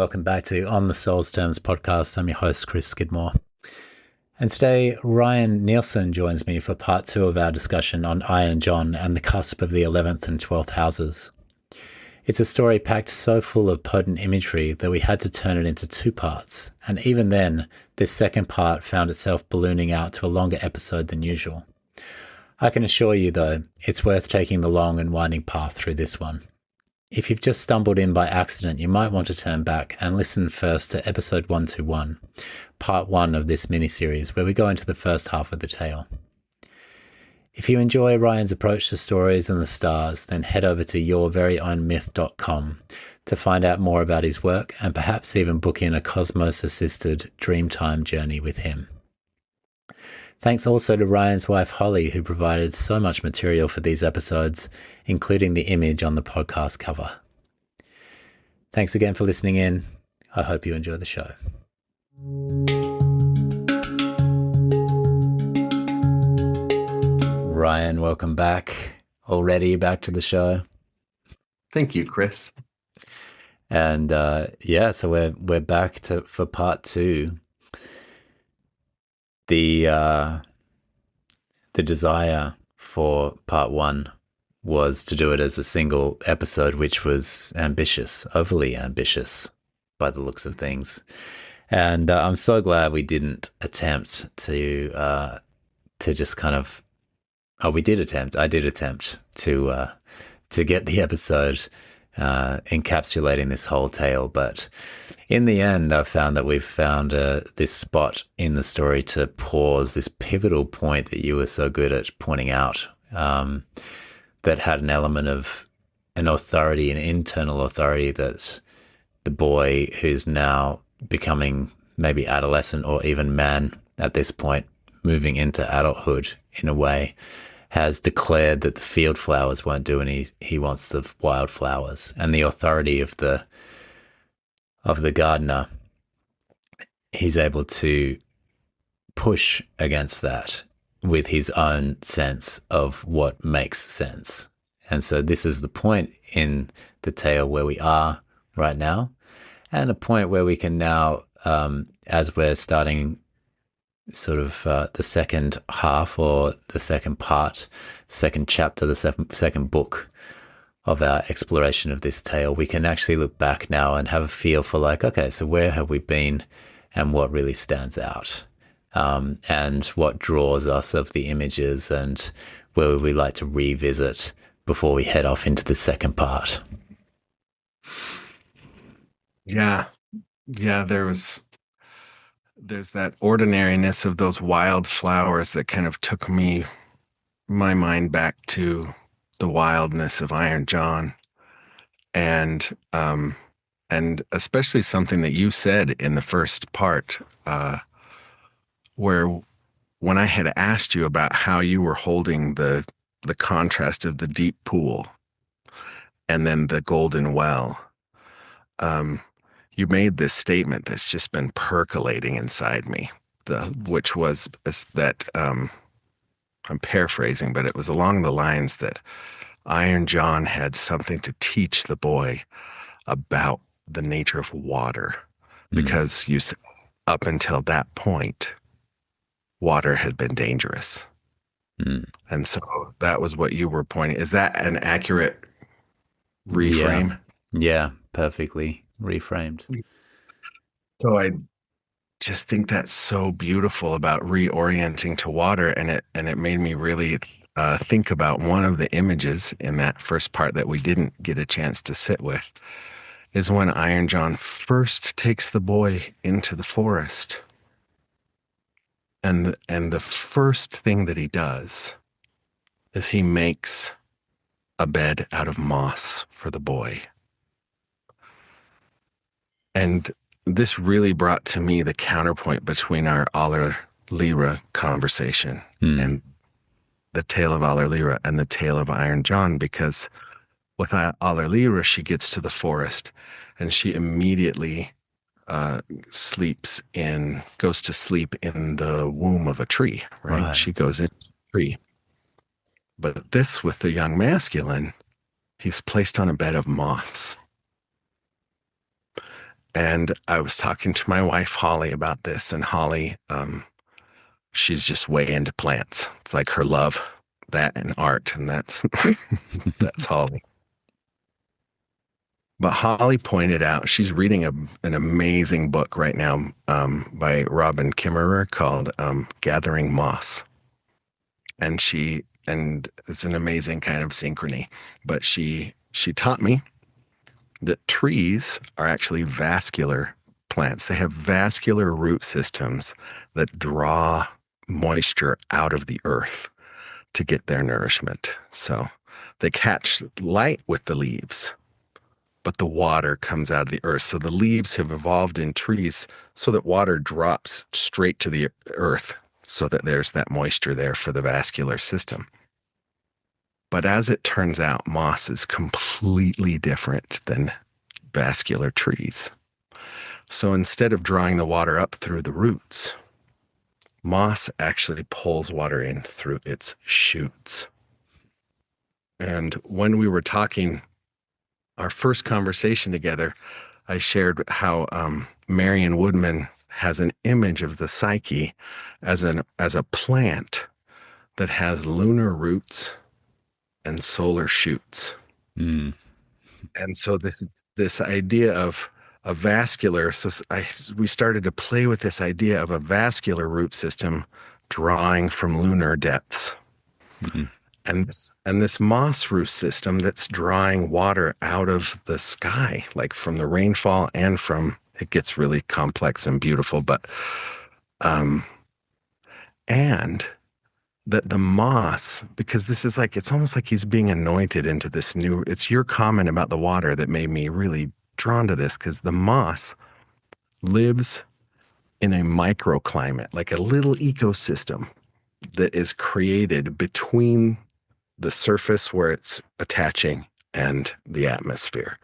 welcome back to On the Soul's Terms podcast. I'm your host, Chris Skidmore. And today, Ryan Nielsen joins me for part 2 of our discussion on Iron John and the cusp of the 11th and 12th houses. It's a story packed so full of potent imagery that we had to turn it into 2 parts, and even then, this second part found itself ballooning out to a longer episode than usual. I can assure you, though, it's worth taking the long and winding path through this one. If you've just stumbled in by accident, you might want to turn back and listen first to episode 121, part 1 of this mini-series, where we go into the first half of the tale. If you enjoy Ryan's approach to stories and the stars, then head over to yourveryownmyth.com to find out more about his work and perhaps even book in a cosmos-assisted Dreamtime journey with him. Thanks also to Ryan's wife Holly, who provided so much material for these episodes, including the image on the podcast cover. Thanks again for listening in. I hope you enjoy the show. Ryan, welcome back. Already back to the show. Thank you, Chris. And so we're back for part 2. The desire for part 1 was to do it as a single episode, which was ambitious, overly ambitious by the looks of things. And I'm so glad we didn't attempt to just kind of, we did attempt, I did attempt to get the episode encapsulating this whole tale, but in the end, I've found that we've found this spot in the story to pause, this pivotal point that you were so good at pointing out, that had an element of an authority, an internal authority that the boy who's now becoming maybe adolescent or even man at this point, moving into adulthood in a way, has declared that the field flowers won't do, and he wants the wildflowers. And the authority of the gardener, he's able to push against that with his own sense of what makes sense. And so this is the point in the tale where we are right now, and a point where we can now, as we're starting sort of the second half or the second part, second chapter, the second book of our exploration of this tale, we can actually look back now and have a feel for like, okay, so where have we been and what really stands out, and what draws us of the images, and where would we like to revisit before we head off into the second part. Yeah, there's that ordinariness of those wild flowers that kind of took my mind back to the wildness of Iron John, and especially something that you said in the first part, where when I had asked you about how you were holding the contrast of the deep pool and then the golden well, you made this statement that's just been percolating inside me, which was that, I'm paraphrasing, but it was along the lines that Iron John had something to teach the boy about the nature of water, because you said up until that point, water had been dangerous. And so that was what you were pointing. Is that an accurate reframe? Yeah, perfectly reframed. So I just think that's so beautiful about reorienting to water, and it made me really think about one of the images in that first part that we didn't get a chance to sit with, is when Iron John first takes the boy into the forest, and the first thing that he does is he makes a bed out of moss for the boy. And this really brought to me the counterpoint between our Aller Lyra conversation and the tale of Aller Lyra and the tale of Iron John, because with Aller Lyra, she gets to the forest and she immediately goes to sleep in the womb of a tree, right? She goes into a tree. But this, with the young masculine, he's placed on a bed of moss. And I was talking to my wife, Holly, about this. And Holly, she's just way into plants. It's like her love, that and art. And that's, that's Holly. But Holly pointed out she's reading an amazing book right now by Robin Kimmerer called Gathering Moss. And it's an amazing kind of synchrony. But she taught me that trees are actually vascular plants. They have vascular root systems that draw moisture out of the earth to get their nourishment. So they catch light with the leaves, but the water comes out of the earth. So the leaves have evolved in trees so that water drops straight to the earth so that there's that moisture there for the vascular system. But as it turns out, moss is completely different than vascular trees. So instead of drawing the water up through the roots, moss actually pulls water in through its shoots. And when we were talking, our first conversation together, I shared how Marion Woodman has an image of the psyche as a plant that has lunar roots and solar shoots. Mm. And so this idea of a vascular, we started to play with this idea of a vascular root system drawing from lunar depths. Mm-hmm. And this moss root system that's drawing water out of the sky, like from the rainfall and from, it gets really complex and beautiful, but and that the moss, because this is like, it's almost like he's being anointed into this new, it's your comment about the water that made me really drawn to this, because the moss lives in a microclimate, like a little ecosystem that is created between the surface where it's attaching and the atmosphere.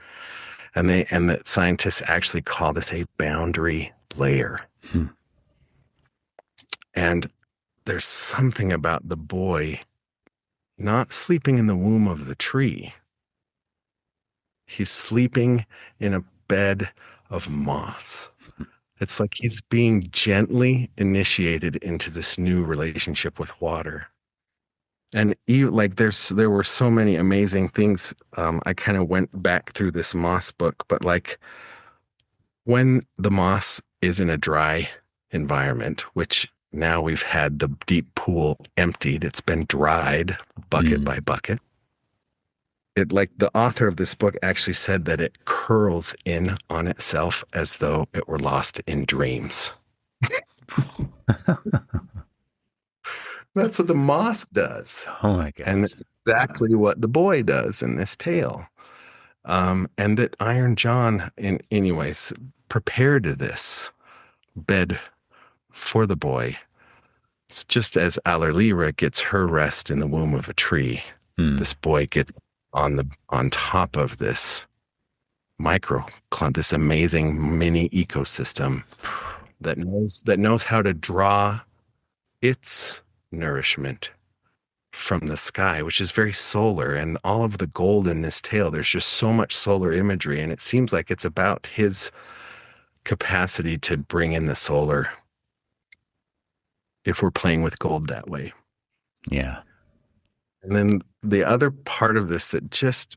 And that scientists actually call this a boundary layer. Hmm. And there's something about the boy not sleeping in the womb of the tree. He's sleeping in a bed of moss. It's like he's being gently initiated into this new relationship with water. And there were so many amazing things. I kind of went back through this moss book, but like when the moss is in a dry environment, which now we've had the deep pool emptied, it's been dried bucket by bucket. It, like the author of this book actually said that it curls in on itself as though it were lost in dreams. That's what the moss does. Oh my God. And that's exactly what the boy does in this tale. And that Iron John, anyways, prepared this bed for the boy. It's just as Allerlyra gets her rest in the womb of a tree, this boy gets on top of this this amazing mini ecosystem that knows how to draw its nourishment from the sky, which is very solar. And all of the gold in this tale, there's just so much solar imagery, and it seems like it's about his capacity to bring in the solar if we're playing with gold that way. Yeah. And then the other part of this that just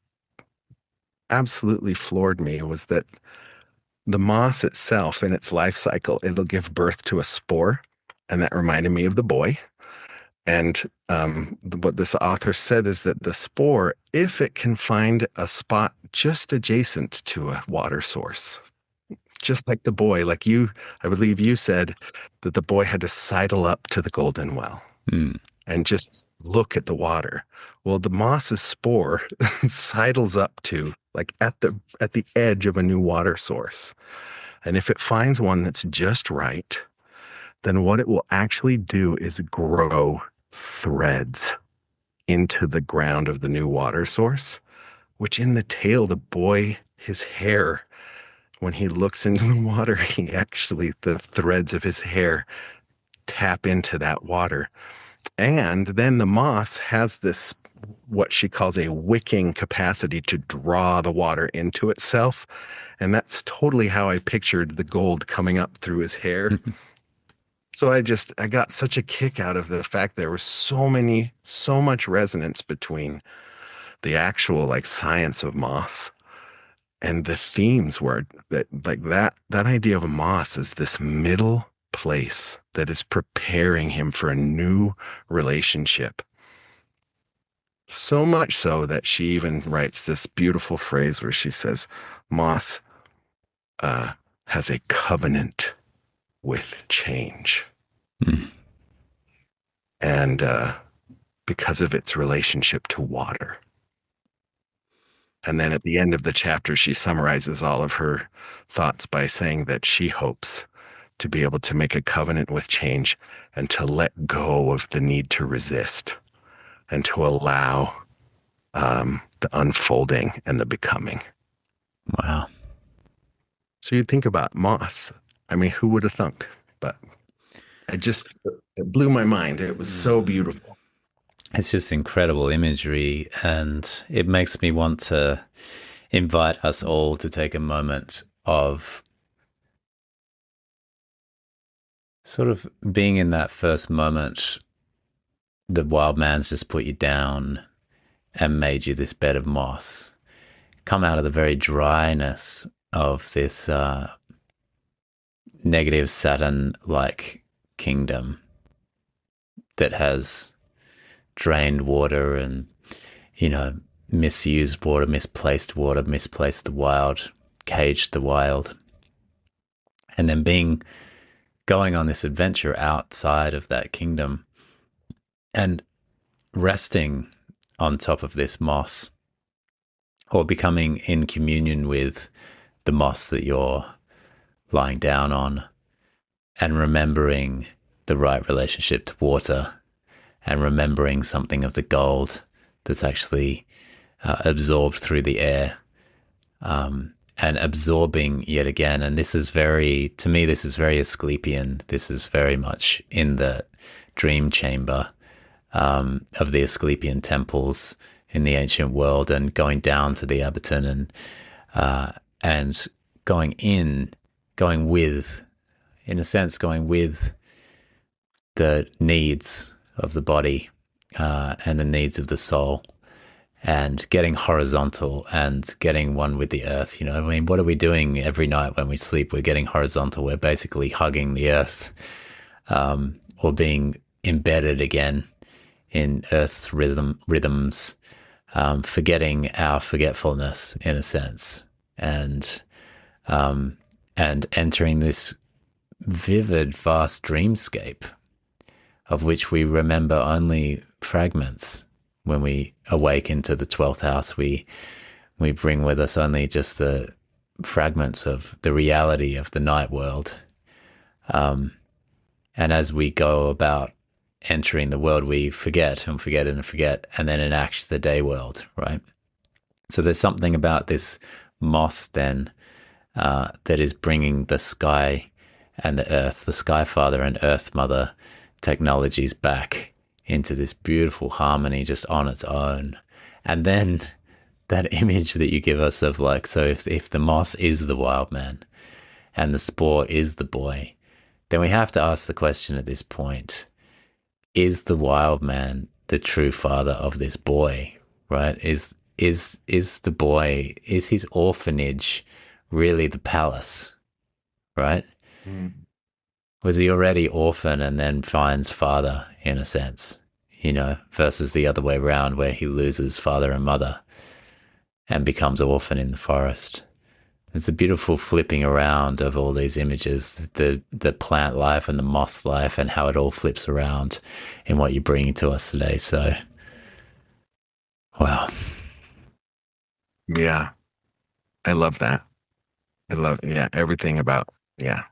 absolutely floored me was that the moss itself, in its life cycle, it'll give birth to a spore. And that reminded me of the boy. And what this author said is that the spore, if it can find a spot just adjacent to a water source, just like the boy, like you, I believe you said that the boy had to sidle up to the golden well and just look at the water. Well, the moss's spore sidles up to, like, at the edge of a new water source. And if it finds one that's just right, then what it will actually do is grow threads into the ground of the new water source, which in the tale, the boy, his hair, when he looks into the water, the threads of his hair tap into that water. And then the moss has this what she calls a wicking capacity to draw the water into itself. And that's totally how I pictured the gold coming up through his hair. So I got such a kick out of the fact there was so much resonance between the actual like science of moss and the themes were that like that idea of moss is this middle place that is preparing him for a new relationship. So much so that she even writes this beautiful phrase where she says, moss has a covenant with change. Mm. And because of its relationship to water. And then at the end of the chapter, she summarizes all of her thoughts by saying that she hopes to be able to make a covenant with change and to let go of the need to resist and to allow the unfolding and the becoming. Wow. So you think about moss. I mean, who would have thunk? But it blew my mind. It was so beautiful. It's just incredible imagery, and it makes me want to invite us all to take a moment of sort of being in that first moment. The wild man's just put you down and made you this bed of moss. Come out of the very dryness of this negative Saturn-like kingdom that has drained water and, misused water, misplaced the wild, caged the wild. And then going on this adventure outside of that kingdom and resting on top of this moss, or becoming in communion with the moss that you're lying down on, and remembering the right relationship to water, and remembering something of the gold that's actually absorbed through the air, and absorbing yet again. And this is very Asclepian. This is very much in the dream chamber of the Asclepian temples in the ancient world, and going down to the Abaton and going with the needs of the body and the needs of the soul, and getting horizontal and getting one with the earth. What are we doing every night when we sleep? We're getting horizontal. We're basically hugging the earth, or being embedded again in earth's rhythms, forgetting our forgetfulness in a sense, and entering this vivid, vast dreamscape of which we remember only fragments. When we awake into the 12th house, we bring with us only just the fragments of the reality of the night world. And as we go about entering the world, we forget and forget and forget, and then enact the day world, right? So there's something about this moss then that is bringing the sky and the earth, the sky father and earth mother technologies back into this beautiful harmony just on its own. And then that image that you give us of so if the moss is the wild man and the spore is the boy, then we have to ask the question at this point, is the wild man the true father of this boy, right? Is the boy, is his orphanage really the palace, right? Mm. Was he already orphan and then finds father, in a sense, versus the other way around, where he loses father and mother and becomes orphan in the forest? It's a beautiful flipping around of all these images, the plant life and the moss life, and how it all flips around in what you're bringing to us today. So, wow. Yeah, I love that. Everything about, yeah.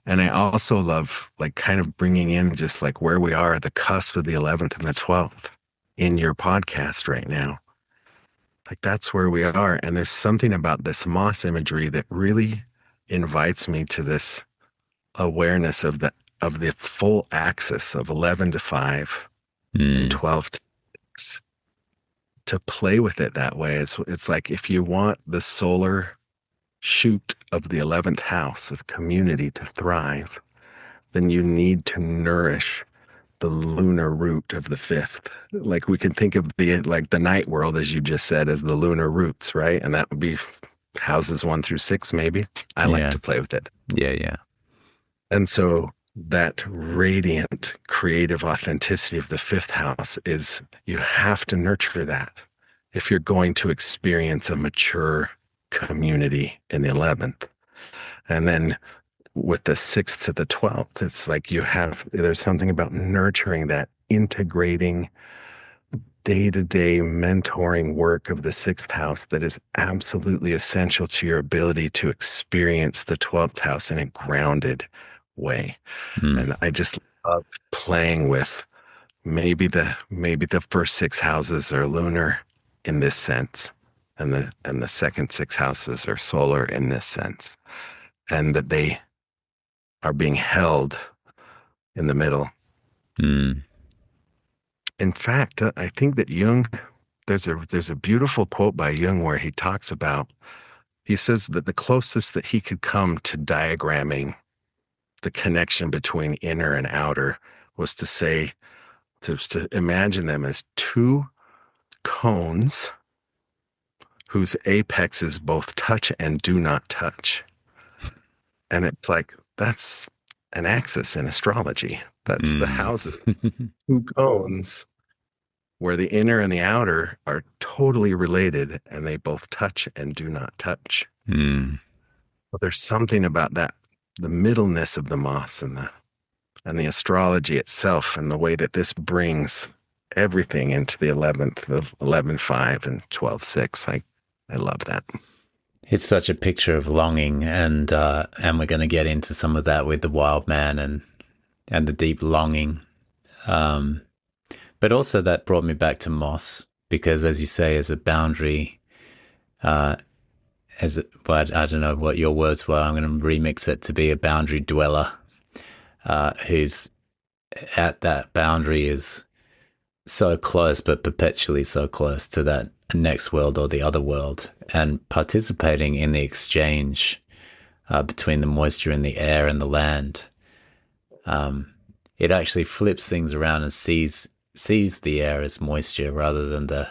And I also love kind of bringing in just where we are at the cusp of the 11th and the 12th in your podcast right now. That's where we are. And there's something about this moss imagery that really invites me to this awareness of the full axis of 11 to 5 and 12 to 6. to play with it that way. It's like if you want the solar shoot of the 11th house of community to thrive, then you need to nourish the lunar root of the fifth. Like we can think of the night world, as you just said, as the lunar roots, right? And that would be houses 1 through 6, maybe. I like Yeah. to play with it. Yeah. And so that radiant creative authenticity of the fifth house is, you have to nurture that if you're going to experience a mature community in the 11th. And then with the 6th to the 12th, it's like there's something about nurturing that integrating day-to-day mentoring work of the 6th house that is absolutely essential to your ability to experience the 12th house in a grounded way. And I just love playing with maybe the first 6 houses are lunar in this sense, and the second 6 houses are solar in this sense, and that they are being held in the middle. In fact, I think that Jung, there's a beautiful quote by Jung where he says that the closest that he could come to diagramming the connection between inner and outer was to imagine them as 2 cones whose apexes both touch and do not touch. And it's like, that's an axis in astrology. That's the houses. 2 cones where the inner and the outer are totally related, and they both touch and do not touch. But there's something about that, the middleness of the moss and the astrology itself, and the way that this brings everything into the 11th of 11.5 and 12.6. I love that. It's such a picture of longing, and we're going to get into some of that with the wild man and the deep longing. But also that brought me back to moss, because as you say, as a boundary, but I don't know what your words were. I'm going to remix it to be a boundary dweller, who's at that boundary, is so close, but perpetually so close to that next world or the other world, and participating in the exchange between the moisture in the air and the land. It actually flips things around and sees the air as moisture rather than the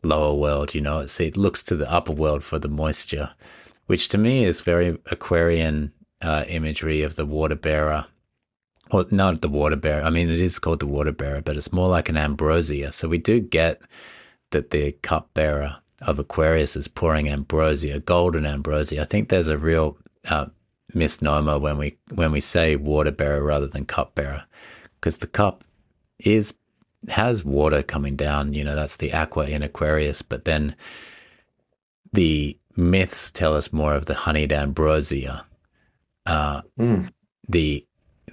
lower world. It looks to the upper world for the moisture, which to me is very Aquarian imagery of the water bearer. Well, not the water bearer. I mean, it is called the water bearer, but it's more like an ambrosia. So we do get that the cup bearer of Aquarius is pouring ambrosia, golden ambrosia. I think there's a real misnomer when we say water bearer rather than cup bearer, because the cup has water coming down. That's the aqua in Aquarius, but then the myths tell us more of the honeyed ambrosia,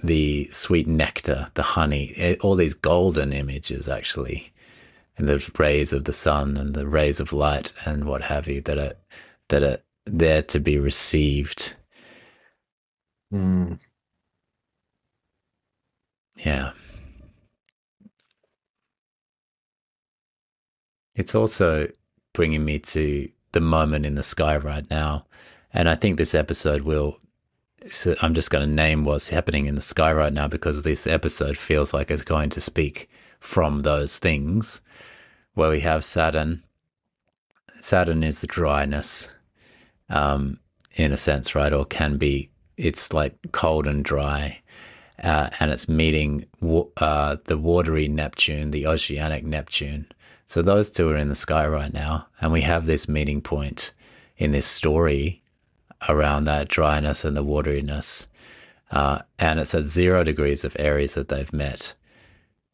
the sweet nectar, the honey, all these golden images actually, and the rays of the sun and the rays of light and what have you that are there to be received. Yeah. It's also bringing me to the moment in the sky right now. And I think this episode so I'm just going to name what's happening in the sky right now, because this episode feels like it's going to speak from those things, where we have Saturn. Saturn is the dryness, in a sense, right? Or can be. It's like cold and dry. And it's meeting the watery Neptune, the oceanic Neptune. So those two are in the sky right now. And we have this meeting point in this story around that dryness and the wateriness. And it's at 0 degrees of Aries that they've met.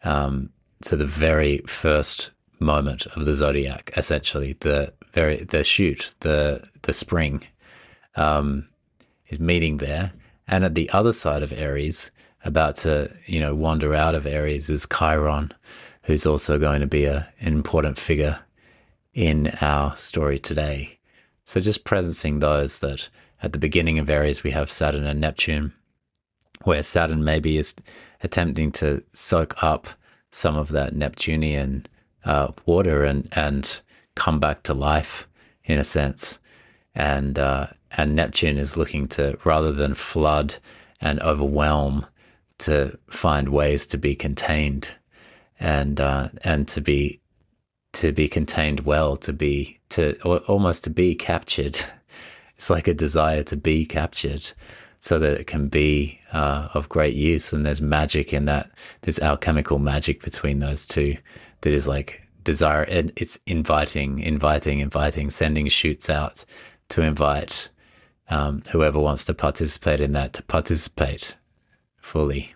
So the very first moment of the zodiac, essentially, the shoot, the spring, is meeting there. And at the other side of Aries, about to, wander out of Aries, is Chiron, who's also going to be an important figure in our story today. So just presencing those, that at the beginning of Aries, we have Saturn and Neptune, where Saturn maybe is attempting to soak up some of that Neptunian water and come back to life in a sense. And Neptune is looking to, rather than flood and overwhelm, to find ways to be contained, and to be contained well, almost to be captured. It's like a desire to be captured so that it can be of great use. And there's magic in that. There's alchemical magic between those two that is like desire. And it's inviting, sending shoots out to invite whoever wants to participate in that to participate fully.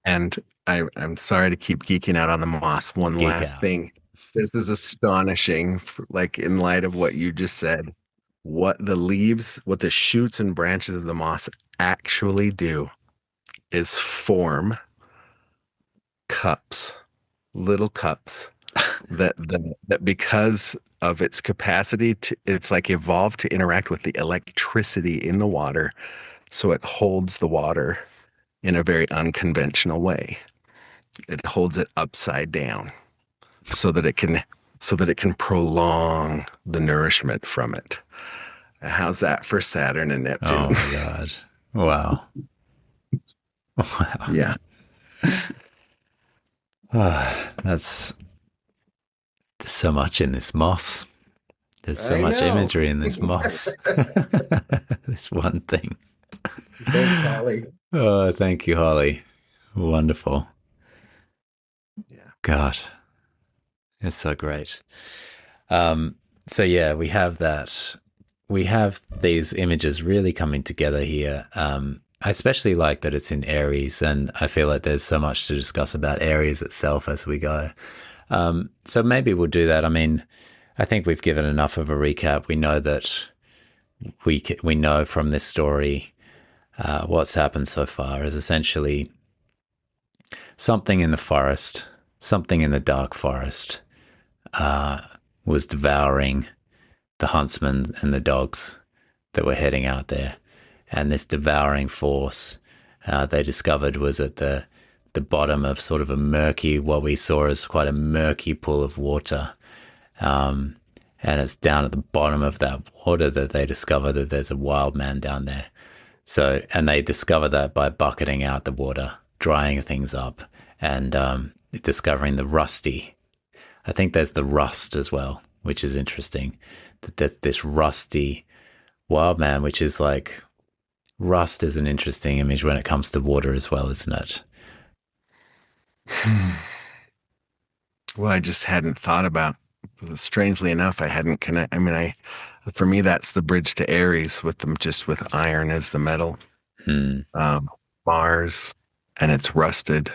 And I'm sorry to keep geeking out on the moss. One Geek last out. thing. This is astonishing, like in light of what you just said. What the leaves, what the shoots and branches of the moss actually do is form cups, little cups that because of its capacity to, it's like evolved to interact with the electricity in the water, so it holds the water in a very unconventional way. It holds it upside down so that it can prolong the nourishment from it. How's that for Saturn and Oh Neptune? my God. Wow. Wow. Yeah. There's so much in this moss. There's so I much know. imagery in this moss. This one thing. Thanks, Holly. Oh, thank you, Holly. Wonderful. Yeah. God, it's so great. So yeah, we have that. We have these images really coming together here. I especially like that it's in Aries, and I feel like there's so much to discuss about Aries itself as we go. So maybe we'll do that. I mean, I think we've given enough of a recap. We know that we know from this story what's happened so far is essentially something in the forest, something in the dark forest, was devouring the huntsmen and the dogs that were heading out there. And this devouring force, they discovered, was at the bottom of sort of a murky, what we saw as quite a murky pool of water. And it's down at the bottom of that water that they discover that there's a wild man down there. So, and they discover that by bucketing out the water, drying things up, and discovering the rusty. I think there's the rust as well, which is interesting. That there's this rusty wild man, which is like, rust is an interesting image when it comes to water as well, isn't it? Well, I just hadn't thought about, strangely enough, I hadn't I mean, for me, that's the bridge to Aries with them, just with iron as the metal. Hmm. Mars, and it's rusted.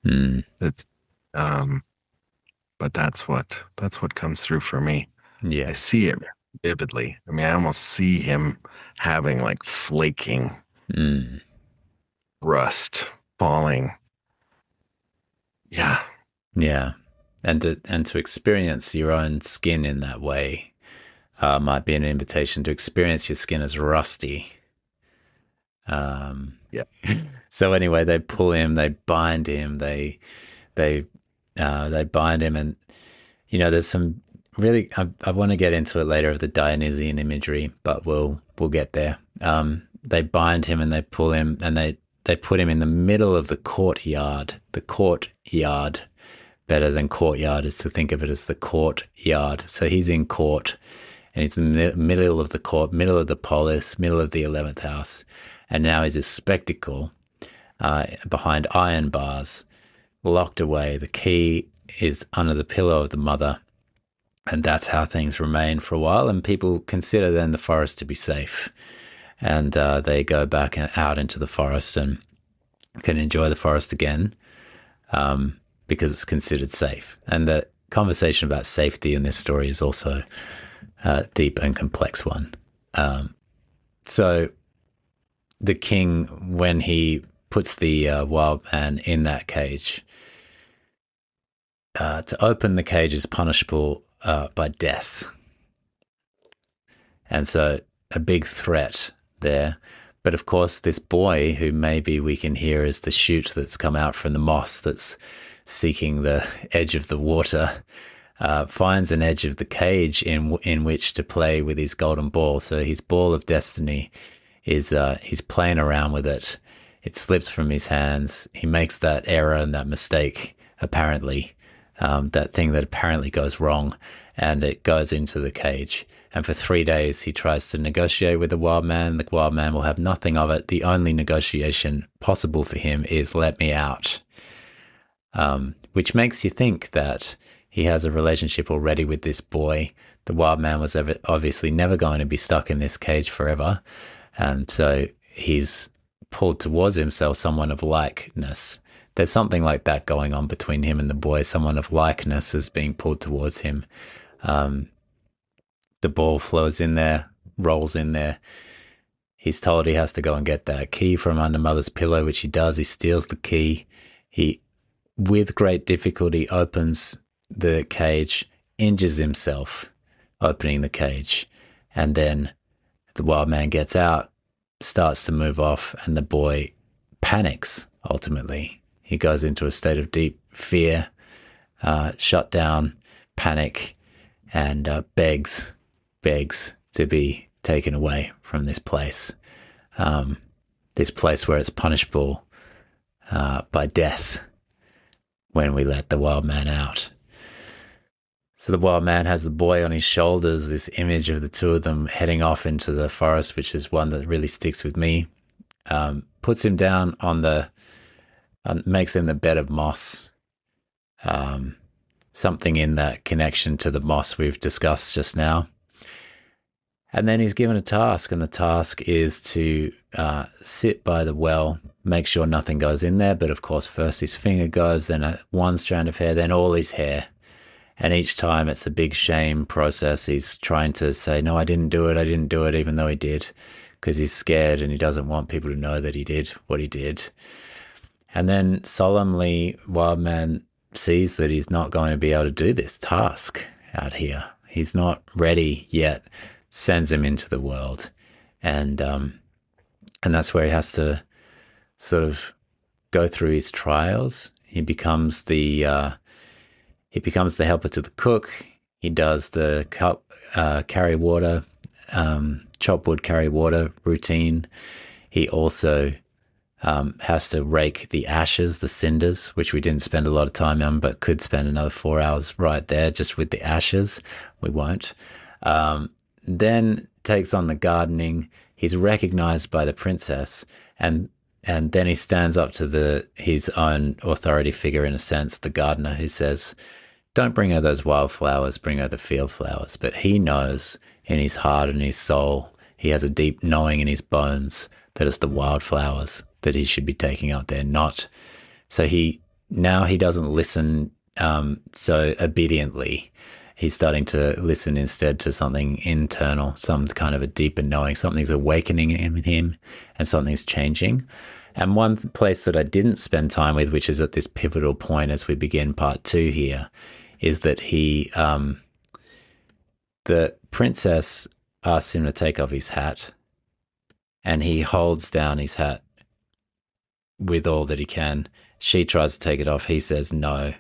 Hmm. It's, but that's what comes through for me. Yeah. I see it vividly. I mean, I almost see him having like flaking Hmm. rust falling. Yeah. Yeah. And to experience your own skin in that way might be an invitation to experience your skin as rusty. Yeah. So anyway, they pull him, they bind him, they bind him, and there's some really. I want to get into it later of the Dionysian imagery, but we'll get there. They bind him and they pull him, and they put him in the middle of the courtyard. The courtyard, better than courtyard, is to think of it as the courtyard. So he's in court, and he's in the middle of the court, middle of the polis, middle of the 11th house. And now he's a spectacle behind iron bars, locked away. The key is under the pillow of the mother. And that's how things remain for a while. And people consider then the forest to be safe. And they go back out into the forest and can enjoy the forest again because it's considered safe. And the conversation about safety in this story is also a deep and complex one. So the king, when he puts the wild man in that cage, to open the cage is punishable by death. And so a big threat there. But of course, this boy, who maybe we can hear as the shoot that's come out from the moss that's seeking the edge of the water, finds an edge of the cage in which to play with his golden ball. So his ball of destiny is he's playing around with it. It slips from his hands. He makes that error and that mistake, apparently, that thing that apparently goes wrong, and it goes into the cage. And for 3 days, he tries to negotiate with the wild man. The wild man will have nothing of it. The only negotiation possible for him is let me out, which makes you think that he has a relationship already with this boy. The wild man was obviously never going to be stuck in this cage forever. And so he's pulled towards himself someone of likeness. There's something like that going on between him and the boy. Someone of likeness is being pulled towards him. The ball flows in there, rolls in there. He's told he has to go and get that key from under mother's pillow, which he does. He steals the key. He, with great difficulty, opens the cage, injures himself opening the cage, and then the wild man gets out, starts to move off, and the boy panics, ultimately. He goes into a state of deep fear, shut down, panic, and begs to be taken away from this place where it's punishable by death when we let the wild man out. So the wild man has the boy on his shoulders, this image of the two of them heading off into the forest, which is one that really sticks with me. Puts him down makes him the bed of moss. Something in that connection to the moss we've discussed just now. And then he's given a task, and the task is to sit by the well, make sure nothing goes in there. But of course, first his finger goes, then one strand of hair, then all his hair. And each time it's a big shame process. He's trying to say, no, I didn't do it, even though he did, because he's scared and he doesn't want people to know that he did what he did. And then solemnly, wild man sees that he's not going to be able to do this task out here. He's not ready yet, sends him into the world. And that's where he has to sort of go through his trials. He becomes the helper to the cook. He does the carry water, chop wood, carry water routine. He also has to rake the ashes, the cinders, which we didn't spend a lot of time on, but could spend another 4 hours right there just with the ashes. We won't. Then takes on the gardening. He's recognized by the princess, and then he stands up to his own authority figure, in a sense, the gardener, who says, don't bring her those wildflowers, bring her the field flowers. But he knows in his heart and his soul, he has a deep knowing in his bones that it's the wildflowers that he should be taking up there, not. So he doesn't listen so obediently. He's starting to listen instead to something internal, some kind of a deeper knowing. Something's awakening in him and something's changing. And one place that I didn't spend time with, which is at this pivotal point as we begin part 2 here, is that the princess asks him to take off his hat, and he holds down his hat with all that he can. She tries to take it off. He says no.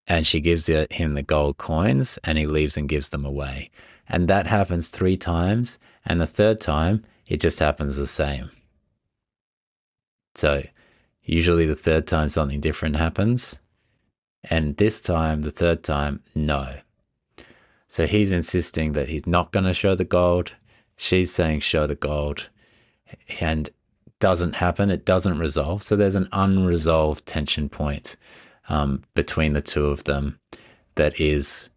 And she gives him the gold coins, and he leaves and gives them away. And that happens 3 times. And the third time, it just happens the same. So usually the third time something different happens. And this time, the third time, no. So he's insisting that he's not going to show the gold. She's saying show the gold. And doesn't happen. It doesn't resolve. So there's an unresolved tension point between the two of them that is,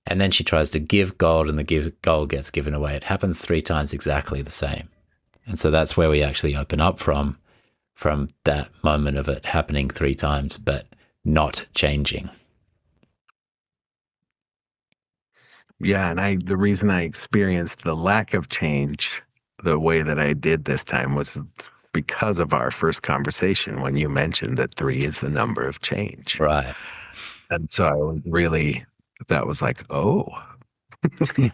and then she tries to give gold, and the gold gets given away. It happens 3 times exactly the same. And so that's where we actually open up from that moment of it happening 3 times, but not changing. Yeah, and the reason I experienced the lack of change the way that I did this time was because of our first conversation when you mentioned that 3 is the number of change. Right. And so I was really, that was like, oh,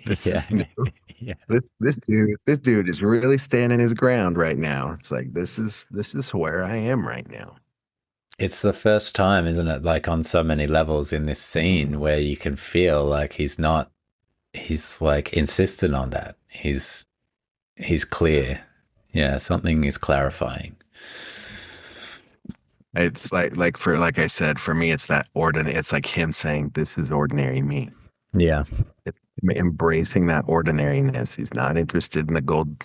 this Yeah. is new. Yeah. This dude is really standing his ground right now. It's like, this is where I am right now. It's the first time, isn't it, like on so many levels in this scene where you can feel like he's like insistent on that. He's clear. Yeah, something is clarifying. It's like I said, for me, it's that ordinary. It's like him saying, "This is ordinary me." Yeah. It's embracing that ordinariness. He's not interested in the gold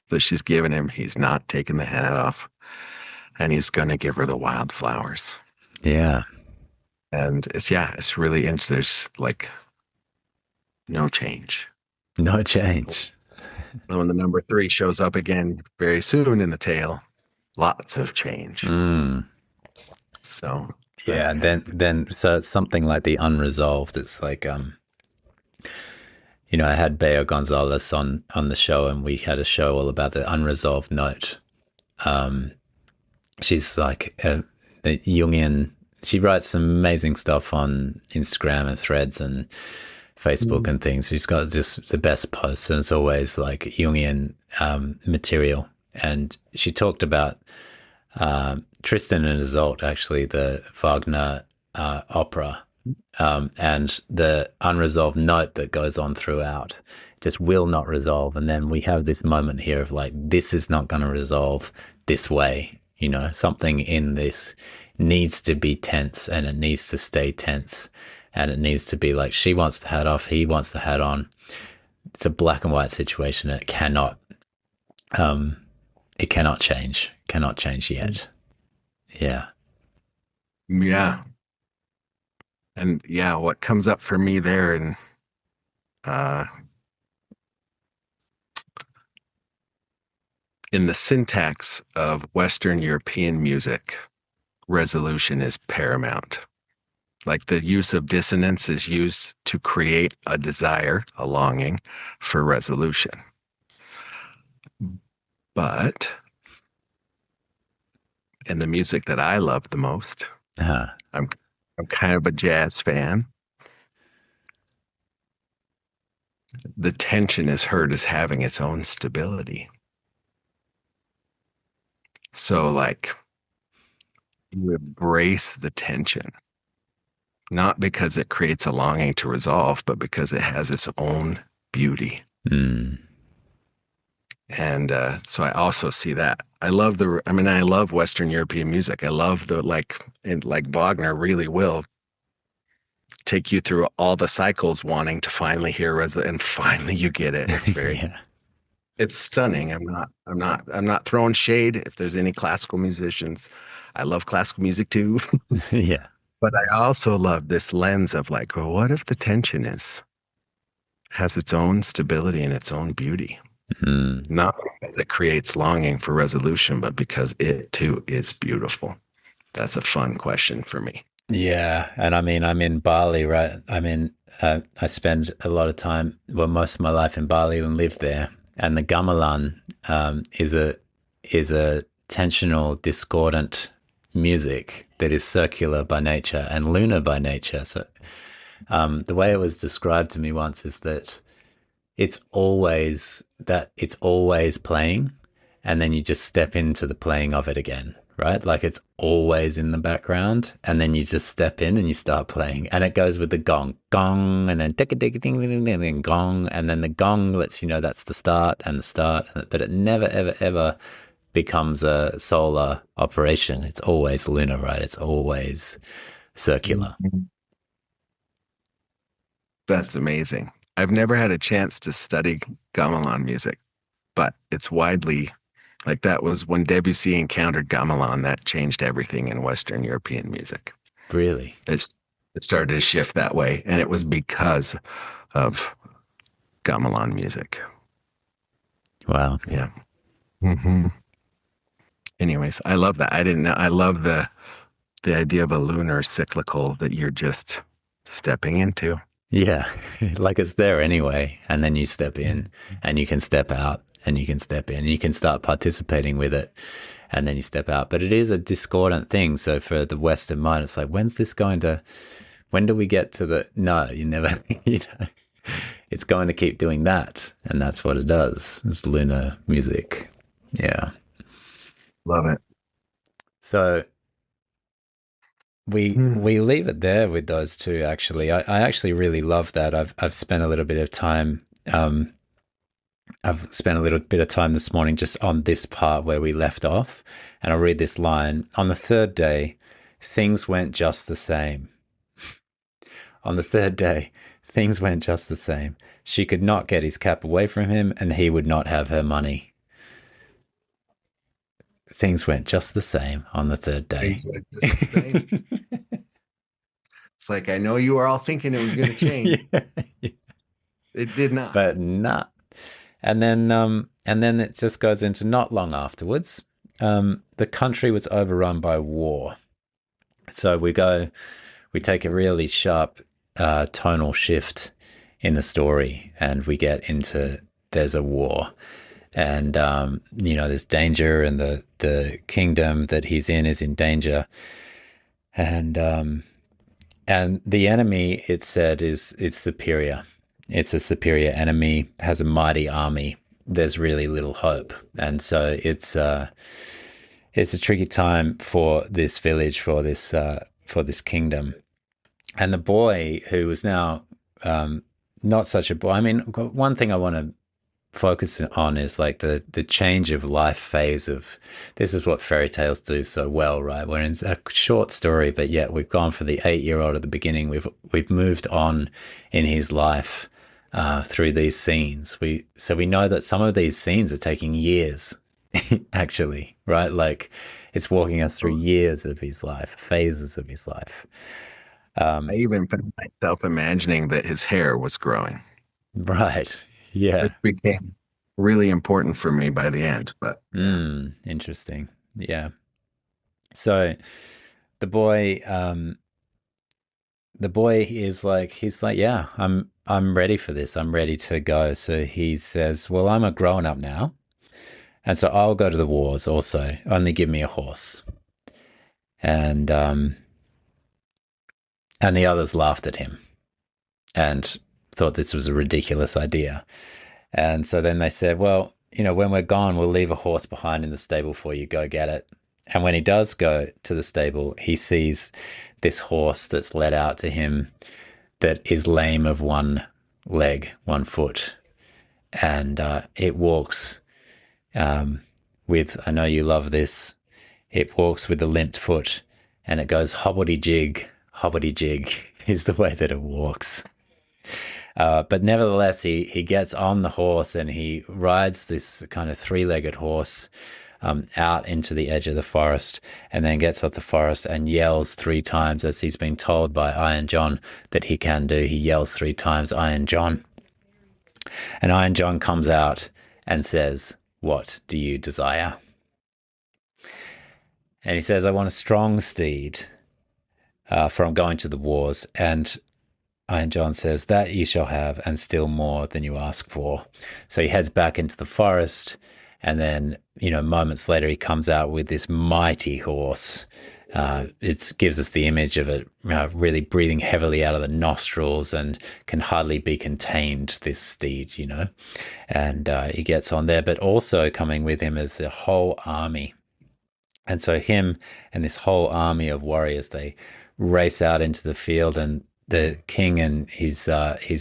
that she's given him. He's not taking the hat off, and he's going to give her the wildflowers. Yeah. And it's really interesting. There's like no change. No change. And when the number 3 shows up again very soon in the tale, lots of change. Mm. So Yeah, and then so it's something like the unresolved. It's like I had Beo Gonzalez on the show, and we had a show all about the unresolved note. She's like the Jungian. She writes some amazing stuff on Instagram and Threads and Facebook and things. She's got just the best posts, and it's always like Jungian material. And she talked about Tristan and Isolde, actually, the Wagner opera, and the unresolved note that goes on throughout just will not resolve. And then we have this moment here of like, this is not going to resolve this way. Something in this needs to be tense, and it needs to stay tense, and it needs to be like, she wants the hat off, he wants the hat on. It's a black and white situation, and it cannot change yet. Yeah. Yeah. And yeah, what comes up for me there, and in the syntax of Western European music, resolution is paramount. Like the use of dissonance is used to create a desire, a longing for resolution. But in the music that I love the most, I'm kind of a jazz fan. The tension is heard as having its own stability. So like you embrace the tension, not because it creates a longing to resolve, but because it has its own beauty. Mm. And so I also see that. I love Western European music. I love like Wagner really will take you through all the cycles wanting to finally hear and finally you get it. It's very Yeah. It's stunning. I'm not throwing shade. If there's any classical musicians, I love classical music too. Yeah. But I also love this lens of like, well, what if the tension has its own stability and its own beauty? Mm. Not because it creates longing for resolution, but because it too is beautiful. That's a fun question for me. Yeah. And I mean, I'm in Bali, right? I spend a lot of time, well, most of my life in Bali and live there. And the gamelan is a tensional, discordant music that is circular by nature and lunar by nature. So the way it was described to me once is that it's always playing, and then you just step into the playing of it again, right? Like it's always in the background, and then you just step in and you start playing, and it goes with the gong, gong, and then ding, ding, ding, ding, ding, ding, gong, and then the gong lets you know that's the start, but it never, ever, ever becomes a solar operation. It's always lunar, right? It's always circular. That's amazing. I've never had a chance to study gamelan music, but it's widely like that was when Debussy encountered gamelan, that changed everything in Western European music. Really? It started to shift that way, and it was because of gamelan music. Wow. Yeah. Mm-hmm. Anyways, I love that. I didn't know. I love the idea of a lunar cyclical that you're just stepping into. Yeah, like it's there anyway. And then you step in and you can step out and you can step in and you can start participating with it. And then you step out. But it is a discordant thing. So for the Western mind, it's like, when do we get to no, you never, it's going to keep doing that. And that's what it does. It's lunar music. Yeah. Love it. So we leave it there with those two. Actually, I actually really love that. I've spent a little bit of time. I've spent a little bit of time this morning just on this part where we left off, and I'll read this line. On the third day, things went just the same. On the third day, things went just the same. She could not get his cap away from him, and he would not have her money. Things went just the same on the third day. Things went just the same. It's like, I know you were all thinking it was going to change. Yeah. It did not. But nah. And then it just goes into not long afterwards. The country was overrun by war. So we take a really sharp tonal shift in the story, and we get into there's a war. And, there's danger, and the kingdom that he's in is in danger. And the enemy, it said, it's superior. It's a superior enemy, has a mighty army. There's really little hope. And so it's a tricky time for this village, for this kingdom. And the boy, who was now not such a boy. I mean, one thing I want to focus on is like the change of life phase of this is what fairy tales do so well, right? We're in a short story, but yet we've gone for the 8-year-old at the beginning. We've moved on in his life through these scenes. So we know that some of these scenes are taking years, actually, right? Like it's walking us through years of his life, phases of his life. I even found myself imagining that his hair was growing. Right. Yeah. It became really important for me by the end, but interesting. Yeah. So the boy is like, he's like, yeah, I'm ready for this. I'm ready to go. So he says, well, I'm a grown up now, and so I'll go to the wars also. Only give me a horse. And the others laughed at him and thought this was a ridiculous idea. And so then they said, well, when we're gone, we'll leave a horse behind in the stable for you. Go get it. And when he does go to the stable, he sees this horse that's led out to him that is lame of one leg, one foot. And it walks with, I know you love this, it walks with a limped foot, and it goes hobblety jig is the way that it walks. But nevertheless, he gets on the horse and he rides this kind of 3-legged horse out into the edge of the forest, and then gets up the forest and yells 3 times, as he's been told by Iron John that he can do. He yells 3 times, Iron John. And Iron John comes out and says, what do you desire? And he says, I want a strong steed, for I'm going to the wars. And Iron John says, that you shall have, and still more than you ask for. So he heads back into the forest, and then, moments later, he comes out with this mighty horse. It gives us the image of it really breathing heavily out of the nostrils and can hardly be contained, this steed, And he gets on there, but also coming with him is a whole army. And so him and this whole army of warriors, they race out into the field, and the king and his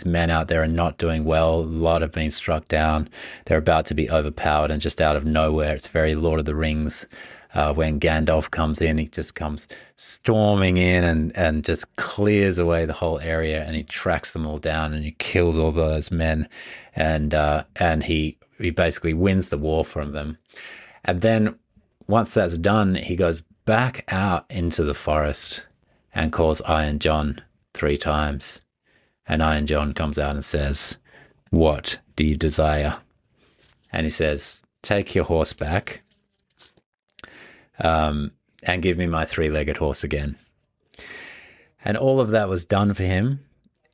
men out there are not doing well. A lot have been struck down. They're about to be overpowered, and just out of nowhere, it's very Lord of the Rings. When Gandalf comes in, he just comes storming in and just clears away the whole area, and he tracks them all down and he kills all those men, and he basically wins the war from them. And then once that's done, he goes back out into the forest and calls Iron John 3 times. And Iron John comes out and says, what do you desire? And he says, take your horse back, and give me my 3-legged horse again. And all of that was done for him.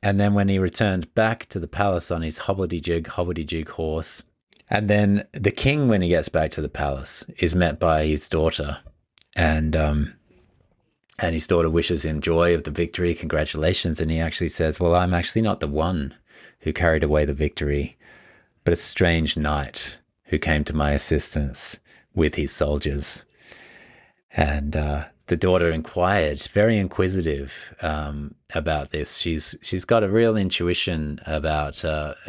And then when he returned back to the palace on his hobblety-jig horse, and then the king, when he gets back to the palace, is met by his daughter, and his daughter wishes him joy of the victory, congratulations. And he actually says, well, I'm actually not the one who carried away the victory, but a strange knight who came to my assistance with his soldiers. And the daughter inquired, very inquisitive about this. She's got a real intuition about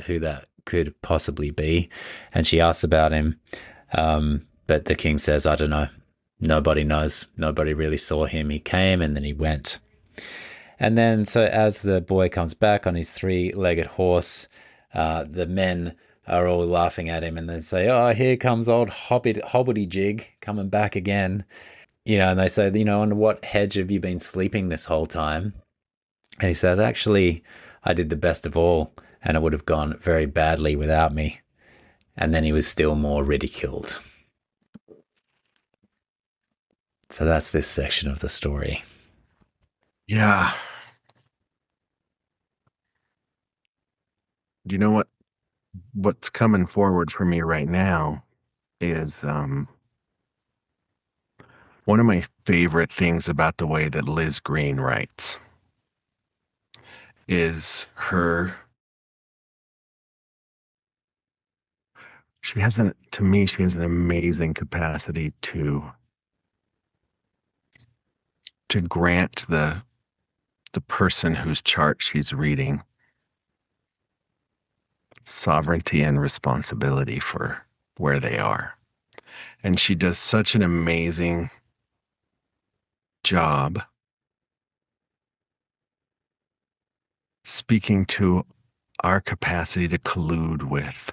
who that could possibly be, and she asks about him. But the king says, "I don't know. Nobody knows. Nobody really saw him. He came and then he went." And then, so as the boy comes back on his three-legged horse, the men are all laughing at him, and they say, "Oh, here comes old hobblety jig coming back again." And they say, "On what hedge have you been sleeping this whole time?" And he says, "Actually, I did the best of all, and it would have gone very badly without me." And then he was still more ridiculed. So that's this section of the story. Yeah. You know what's coming forward for me right now is one of my favorite things about the way that Liz Green writes is she has an amazing capacity to grant the person whose chart she's reading sovereignty and responsibility for where they are. And she does such an amazing job speaking to our capacity to collude with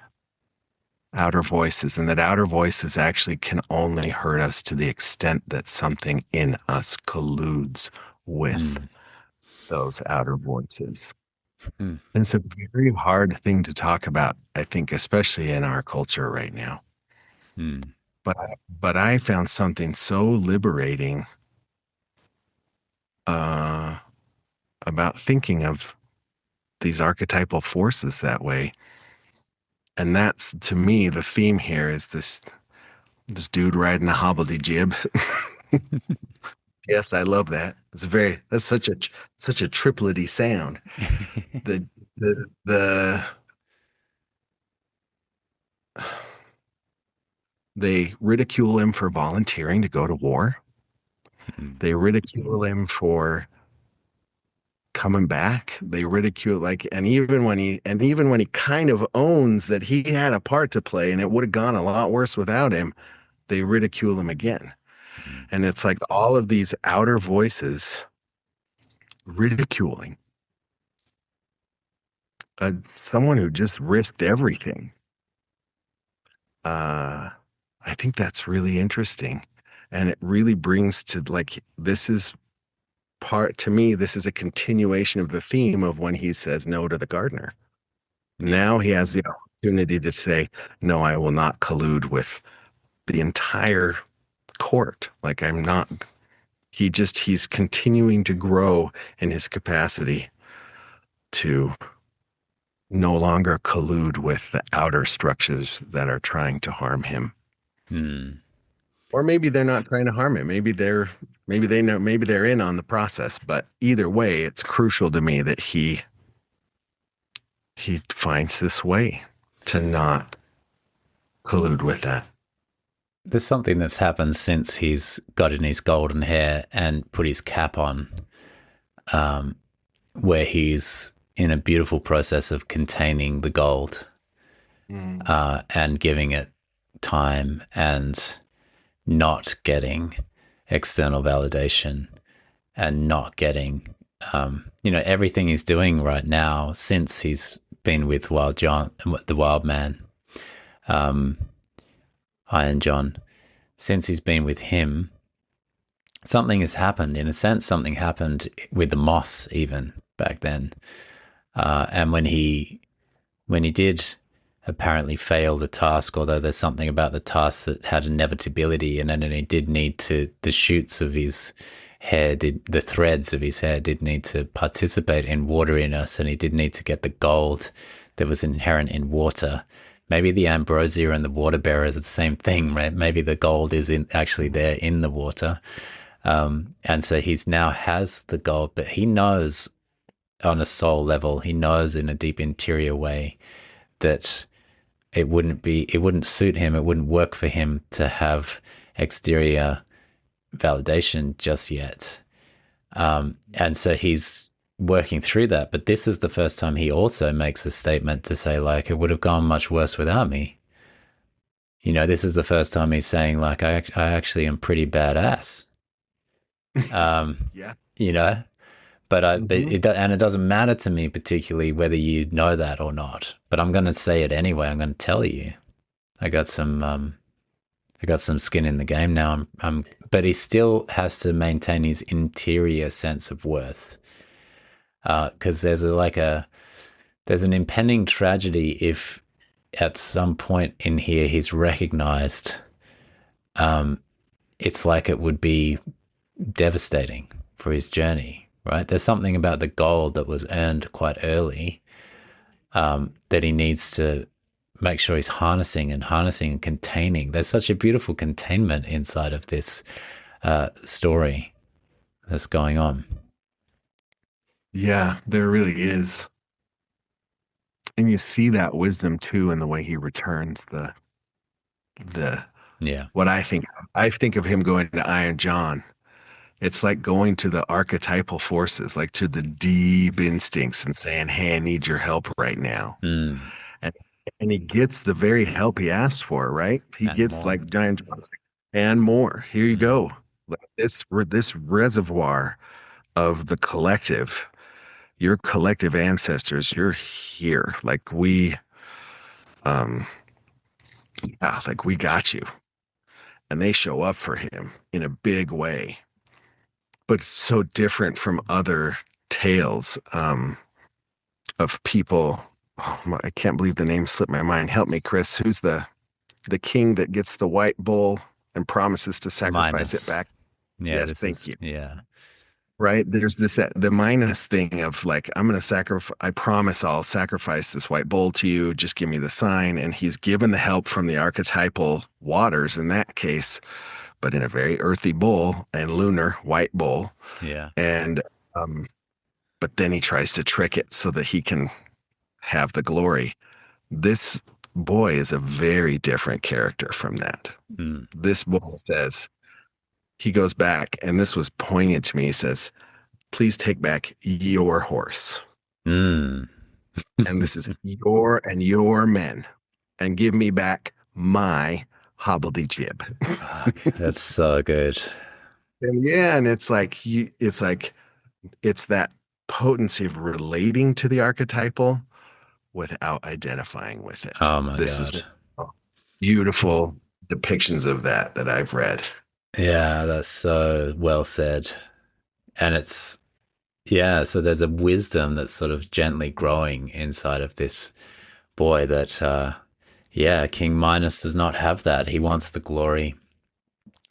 outer voices, and that outer voices actually can only hurt us to the extent that something in us colludes with those outer voices. And it's a very hard thing to talk about, I think, especially in our culture right now. But I found something so liberating about thinking of these archetypal forces that way. And that's, to me, the theme here is this dude riding a hobblety jib. Yes, I love that. That's such a triplety sound. The they ridicule him for volunteering to go to war. They ridicule him for coming back. They ridicule and even when he kind of owns that he had a part to play and it would have gone a lot worse without him, they ridicule him again. And it's like all of these outer voices ridiculing someone who just risked everything. I think that's really interesting. And it really brings to this is a continuation of the theme of when he says no to the gardener. Now he has the opportunity to say, no, I will not collude with the entire court. He's continuing to grow in his capacity to no longer collude with the outer structures that are trying to harm him. Or maybe they're not trying to harm him. Maybe they're in on the process, but either way, it's crucial to me that he finds this way to not collude with that. There's something that's happened since he's got in his golden hair and put his cap on, where he's in a beautiful process of containing the gold and giving it time and not getting external validation and not getting, everything he's doing right now since he's been with the wild man, Iron John, since he's been with him, something has happened. In a sense, something happened with the moss even back then. And when he did apparently fail the task, although there's something about the task that had inevitability, and then he did need the shoots of his hair, the threads of his hair did need to participate in wateriness, and he did need to get the gold that was inherent in water. Maybe the ambrosia and the water bearer is the same thing, right? Maybe the gold is actually there in the water. And so he's now has the gold, but he knows on a soul level, he knows in a deep interior way that it wouldn't suit him, it wouldn't work for him to have exterior validation just yet. And so he's working through that. But this is the first time he also makes a statement to say, like, it would have gone much worse without me. This is the first time he's saying, like, I actually am pretty badass. Um, Yeah. you know, but Hmm. it doesn't matter to me particularly whether you know that or not. But I'm going to say it anyway. I'm going to tell you. I got some, I got some skin in the game now. But he still has to maintain his interior sense of worth. Because there's an impending tragedy if at some point in here he's recognized. It's like it would be devastating for his journey, right? There's something about the gold that was earned quite early, that he needs to make sure he's harnessing and containing. There's such a beautiful containment inside of this story that's going on. Yeah, there really is. And you see that wisdom too in the way he returns the Yeah. what I think of him going to Iron John. It's like going to the archetypal forces, like to the deep instincts and saying, "Hey, I need your help right now." Mm. And and he gets the very help he asked for, right? He And gets more. like Giant John's like, and more. Here you Mm. go. Like this reservoir of the collective, your collective ancestors, you're here. Um, like we got you. And they show up for him in a big way. But it's so different from other tales of people. Oh, I can't believe the name slipped my mind. Help me, Chris. Who's the king that gets the white bull and promises to sacrifice it Minus. back? Yeah, Yes, this thank is, you. yeah. Right? There's this the minus thing of like, I'm going to sacrifice. I promise I'll sacrifice this white bull to you. Just give me the sign. And he's given the help from the archetypal waters in that case, but in a very earthy bull and lunar white bull. Yeah. And um, but then he tries to trick it so that he can have the glory. This boy is a very different character from that. Mm. This boy says, he goes back, and this was poignant to me. He says, please take back your horse. Mm. And this is your and your men, and give me back my hobblety jib. Fuck, that's so good. And yeah, and it's that potency of relating to the archetypal without identifying with it. Oh my This is God. beautiful depictions of that I've read. Yeah, that's so well said. And it's, yeah, so there's a wisdom that's sort of gently growing inside of this boy that, yeah, King Minos does not have that. He wants the glory.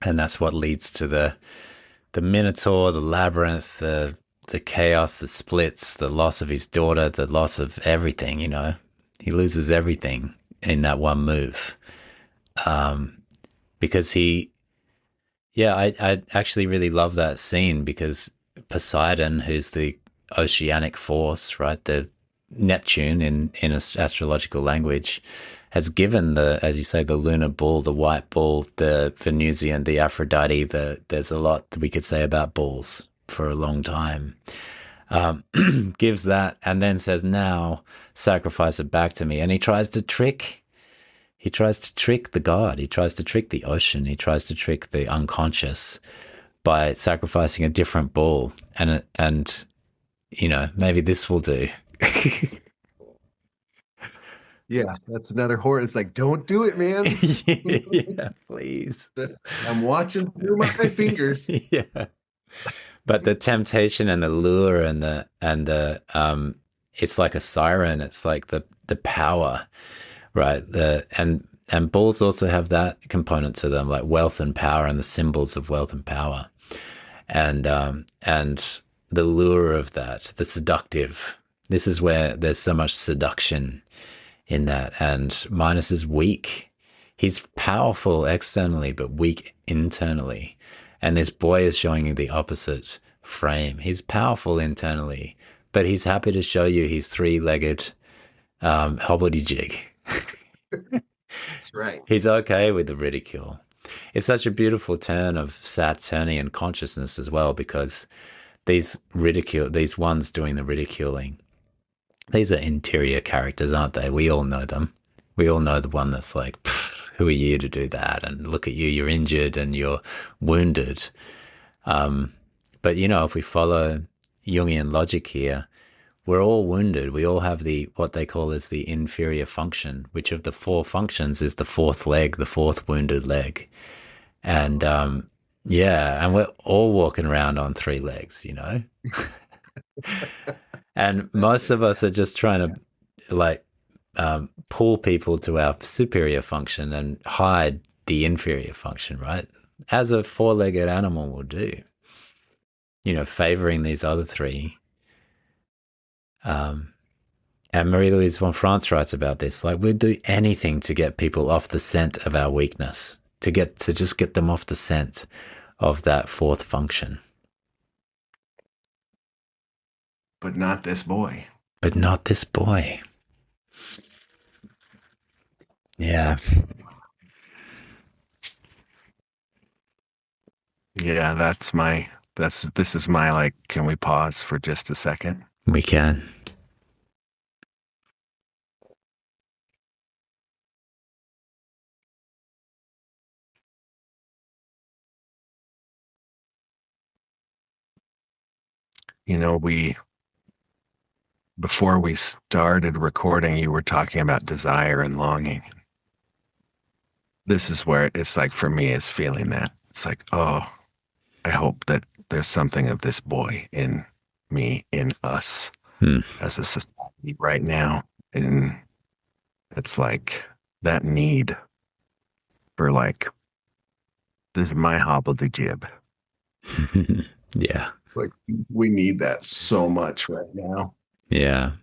And that's what leads to the Minotaur, the labyrinth, the chaos, the splits, the loss of his daughter, the loss of everything, He loses everything in that one move. Because yeah, I actually really love that scene because Poseidon, who's the oceanic force, right? The Neptune in astrological language, has given as you say, the lunar bull, the white bull, the Venusian, the Aphrodite. There's a lot that we could say about bulls for a long time. Gives that and then says, now sacrifice it back to me. And he tries to trick the god. He tries to trick the ocean. He tries to trick the unconscious by sacrificing a different bull. And maybe this will do. Yeah, that's another horror. It's like, don't do it, man. Yeah, please. I'm watching through my fingers. Yeah. But the temptation and the lure and the it's like a siren. It's like the power, right? And bulls also have that component to them, like wealth and power and the symbols of wealth and power. And the lure of that, the seductive. This is where there's so much seduction in that. And Minos is weak. He's powerful externally, but weak internally. And this boy is showing you the opposite frame. He's powerful internally, but he's happy to show you his three-legged hobblety jig. That's right. He's okay with the ridicule. it's such a beautiful turn of Saturnian consciousness as well, because these ones doing the ridiculing, these are interior characters, aren't they? We all know them. We all know the one that's like, who are you to do that? And look at you, you're injured and you're wounded. But if we follow Jungian logic here, we're all wounded. We all have what they call as the inferior function, which of the four functions is the fourth leg, the fourth wounded leg. And yeah, and we're all walking around on three legs, And most of us are just trying to pull people to our superior function and hide the inferior function, right? As a four-legged animal will do, favoring these other three. And Marie-Louise von France writes about this, like we'd do anything to get people off the scent of our weakness, to just get them off the scent of that fourth function. But not this boy. But not this boy. Yeah. Yeah, this is my, like, can we pause for just a second? We can. Before we started recording, you were talking about desire and longing. This is where it's like, for me, is feeling that. It's like, oh, I hope that there's something of this boy in me, in us, as a society right now. And it's like that need for, like, this is my hobblety-jib. Yeah. Like, we need that so much right now. Yeah.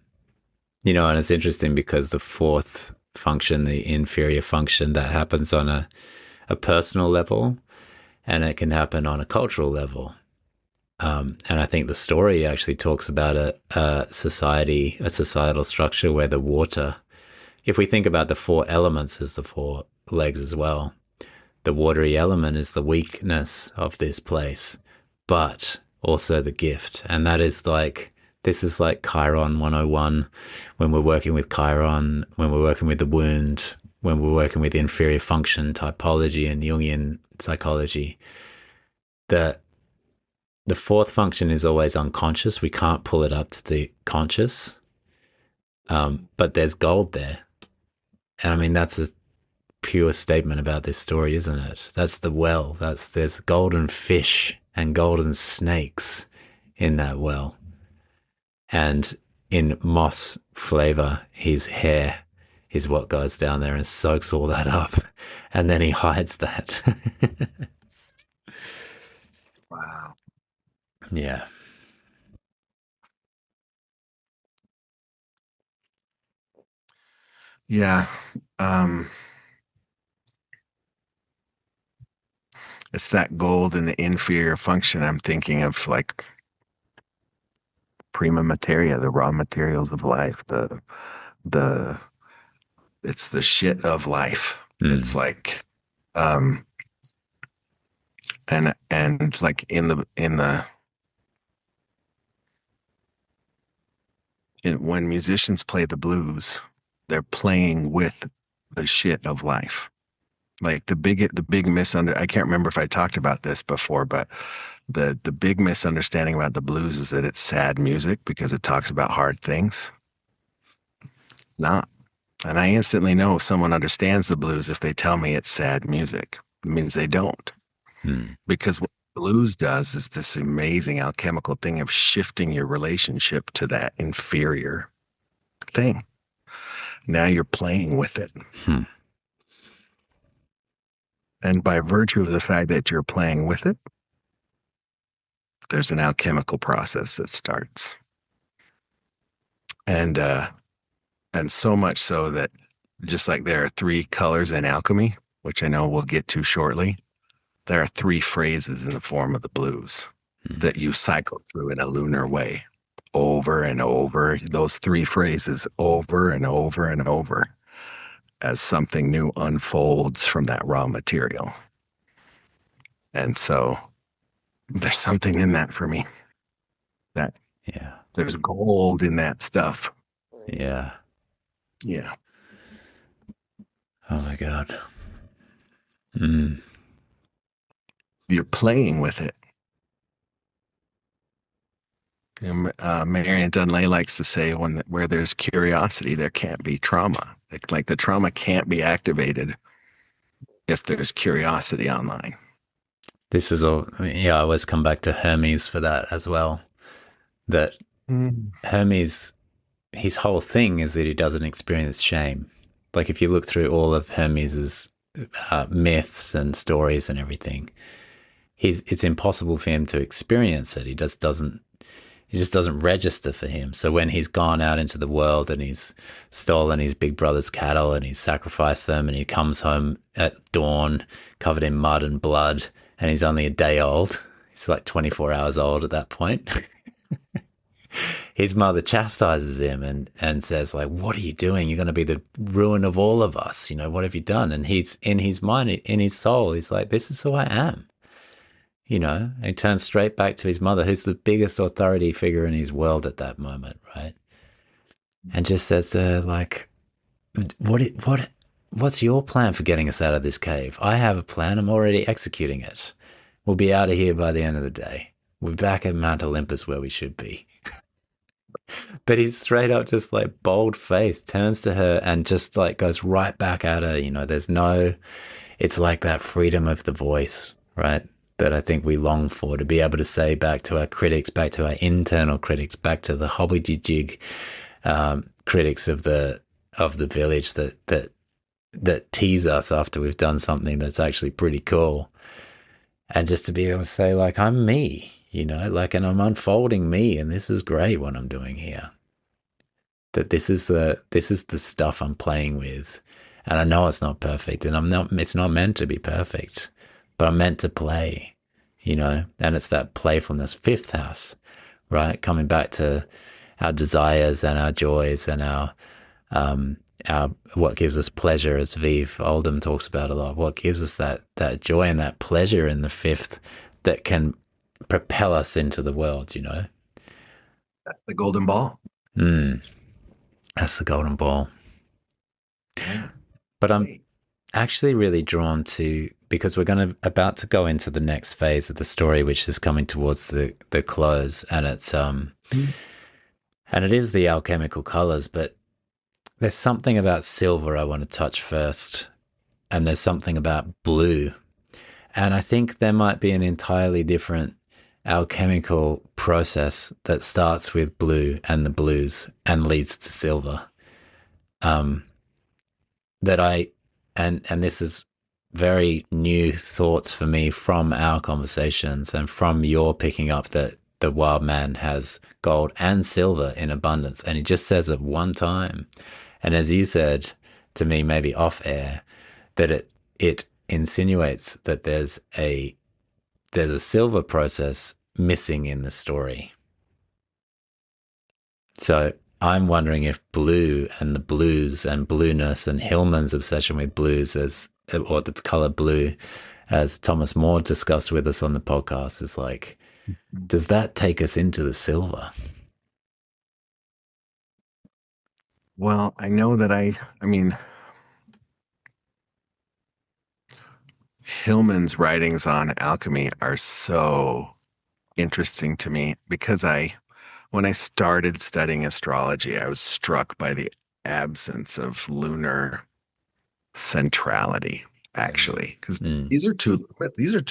And it's interesting because the fourth function, the inferior function, that happens on a personal level, and it can happen on a cultural level. And I think the story actually talks about a societal structure where the water, if we think about the four elements as the four legs as well, the watery element is the weakness of this place, but also the gift. And that is like, this is like Chiron 101, when we're working with Chiron, when we're working with the wound, when we're working with inferior function typology and Jungian psychology. The fourth function is always unconscious. We can't pull it up to the conscious, but there's gold there. And I mean, that's a pure statement about this story, isn't it? That's the well. There's golden fish and golden snakes in that well. And in moss flavor, his hair is what goes down there and soaks all that up. And then he hides that. Wow. Yeah. Yeah. It's that gold in the inferior function. I'm thinking of, like, prima materia, the raw materials of life, it's the shit of life. It's like, and like when musicians play the blues, they're playing with the shit of life. Like the big I can't remember if I talked about this before, but the big misunderstanding about the blues is that it's sad music because it talks about hard things. Not. And I instantly know if someone understands the blues if they tell me it's sad music. It means they don't. Because what blues does is this amazing alchemical thing of shifting your relationship to that inferior thing. Now you're playing with it. And by virtue of the fact that you're playing with it, there's an alchemical process that starts. And so much so that, just like there are three colors in alchemy, which I know we'll get to shortly, there are three phrases in the form of the blues that you cycle through in a lunar way, over and over, those three phrases over and over and over, as something new unfolds from that raw material. And so there's something in that for me, that Yeah. there's gold in that stuff. Yeah. Yeah. Oh my God. Mm. You're playing with it. Marian Dunlay likes to say, where there's curiosity, there can't be trauma. Like the trauma can't be activated if there's curiosity online. This is all, yeah, I always come back to Hermes for that as well. That Mm. Hermes, his whole thing is that he doesn't experience shame. Like if you look through all of Hermes's myths and stories and everything, it's impossible for him to experience it. It just doesn't register for him. So when he's gone out into the world and he's stolen his big brother's cattle and he's sacrificed them and he comes home at dawn covered in mud and blood and he's only a day old, he's like 24 hours old at that point. His mother chastises him and says like, what are you doing? You're going to be the ruin of all of us. You know, what have you done? And he's in his mind, in his soul, he's like, this is who I am. You know, and he turns straight back to his mother, who's the biggest authority figure in his world at that moment, right? And just says to her, like, what's your plan for getting us out of this cave? I have a plan. I'm already executing it. We'll be out of here by the end of the day. We're back at Mount Olympus where we should be. But he's straight up just like bold faced, turns to her and just like goes right back at her. You know, it's like that freedom of the voice, right? That I think we long for, to be able to say back to our critics, back to our internal critics, back to the hobblety critics of the village that tease us after we've done something that's actually pretty cool. And just to be able to say, like, I'm me, you know, like, and I'm unfolding me, and this is great what I'm doing here. That this is the stuff I'm playing with. And I know it's not perfect, and it's not meant to be perfect, but I'm meant to play, you know, and it's that playfulness, fifth house, right? Coming back to our desires and our joys and our what gives us pleasure, as Vive Oldham talks about a lot. What gives us that joy and that pleasure in the fifth that can propel us into the world, you know? The golden ball. That's the golden ball. Yeah. But I'm actually really drawn to, because we're about to go into the next phase of the story, which is coming towards the close, and it's and it is the alchemical colors, but there's something about silver I want to touch first, and there's something about blue, and I think there might be an entirely different alchemical process that starts with blue and the blues and leads to silver. That I and this is very new thoughts for me from our conversations and from your picking up that the wild man has gold and silver in abundance, and he just says it one time. And as you said to me, maybe off air, that it insinuates that there's a silver process missing in the story. So I'm wondering if blue and the blues and blueness and Hillman's obsession with blues or the color blue, as Thomas More discussed with us on the podcast, is like, does that take us into the silver? Well, I know that I mean, Hillman's writings on alchemy are so interesting to me because when I started studying astrology, I was struck by the absence of lunar centrality, actually, because these are two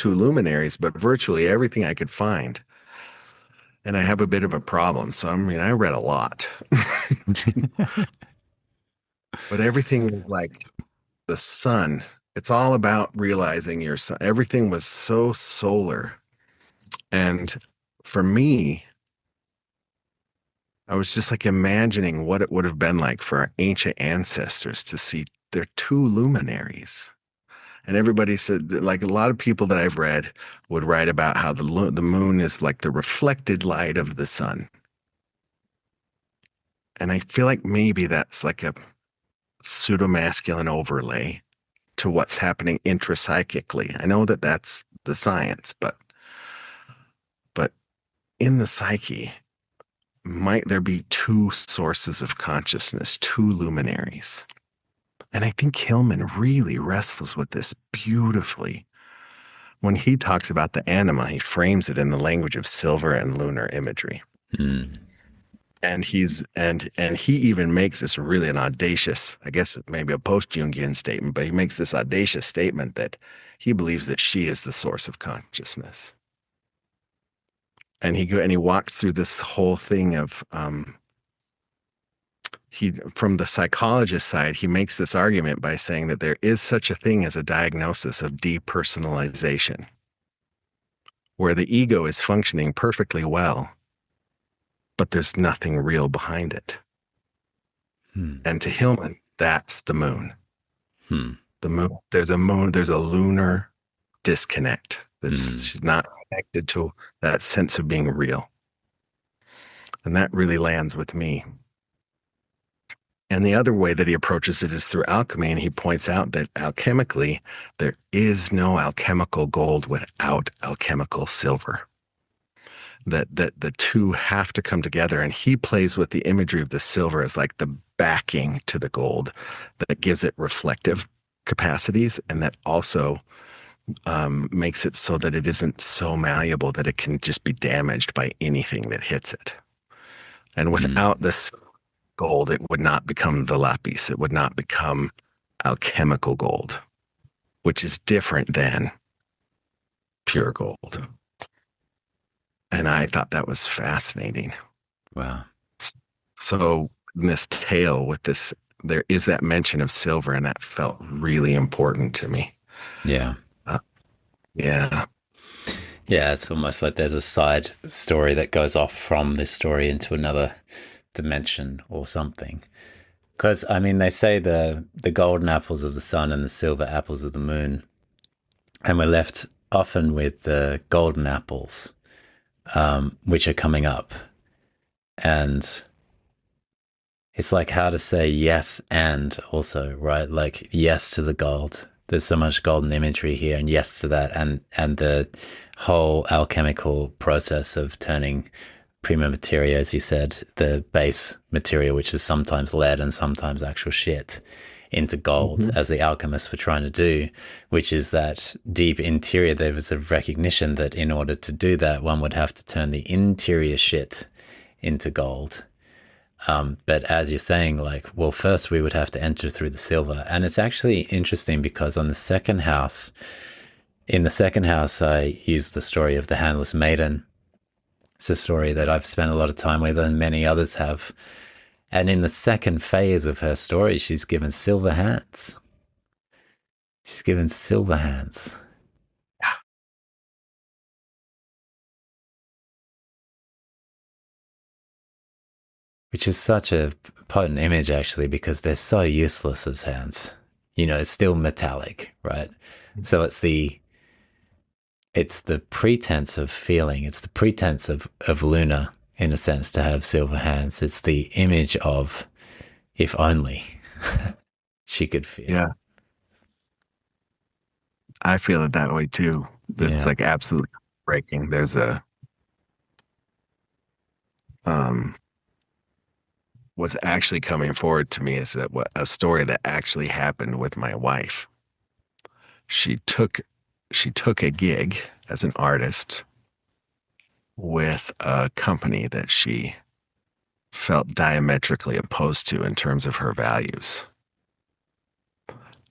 luminaries, but virtually everything I could find. And I have a bit of a problem. So, I mean, I read a lot, but everything was like the sun. It's all about realizing your sun. Everything was so solar. And for me, I was just like imagining what it would have been like for our ancient ancestors to see their two luminaries. And everybody said, like a lot of people that I've read would write about how the moon is like the reflected light of the sun. And I feel like maybe that's like a pseudo-masculine overlay to what's happening intrapsychically. I know that that's the science, but in the psyche, might there be two sources of consciousness, two luminaries? And I think Hillman really wrestles with this beautifully. When he talks about the anima, he frames it in the language of silver and lunar imagery. Mm. And he even makes this really an audacious, I guess maybe a post-Jungian statement, but he makes this audacious statement that he believes that she is the source of consciousness. And he walks through this whole thing of from the psychologist side, he makes this argument by saying that there is such a thing as a diagnosis of depersonalization, where the ego is functioning perfectly well, but there's nothing real behind it. And to Hillman, that's the moon. The moon, there's a lunar disconnect. She's not connected to that sense of being real. And that really lands with me. And the other way that he approaches it is through alchemy. And he points out that alchemically, there is no alchemical gold without alchemical silver. That the two have to come together. And he plays with the imagery of the silver as like the backing to the gold that gives it reflective capacities, and that also makes it so that it isn't so malleable that it can just be damaged by anything that hits it. And without this gold, it would not become the lapis. It would not become alchemical gold, which is different than pure gold. And I thought that was fascinating. Wow. So in this tale with this, there is that mention of silver, and that felt really important to me. Yeah. Yeah. Yeah, it's almost like there's a side story that goes off from this story into another dimension or something. Because, I mean, they say the golden apples of the sun and the silver apples of the moon, and we're left often with the golden apples, which are coming up. And it's like how to say yes and also, right? Like yes to the gold. There's so much golden imagery here, and yes to that, and the whole alchemical process of turning prima materia, as you said, the base material, which is sometimes lead and sometimes actual shit, into gold, as the alchemists were trying to do, which is that deep interior. There was a recognition that in order to do that, one would have to turn the interior shit into gold. But as you're saying, like, well, first we would have to enter through the silver. And it's actually interesting because in the second house, I use the story of the handless maiden. It's a story that I've spent a lot of time with, and many others have. And in the second phase of her story, she's given silver hands. She's given silver hands. Which is such a potent image, actually, because they're so useless as hands. You know, it's still metallic, right? So it's the pretense of feeling. It's the pretense of Luna, in a sense, to have silver hands. It's the image of, if only she could feel. Yeah. I feel it that way too. It's like absolutely breaking. There's what's actually coming forward to me is that a story that actually happened with my wife. She took a gig as an artist with a company that she felt diametrically opposed to in terms of her values.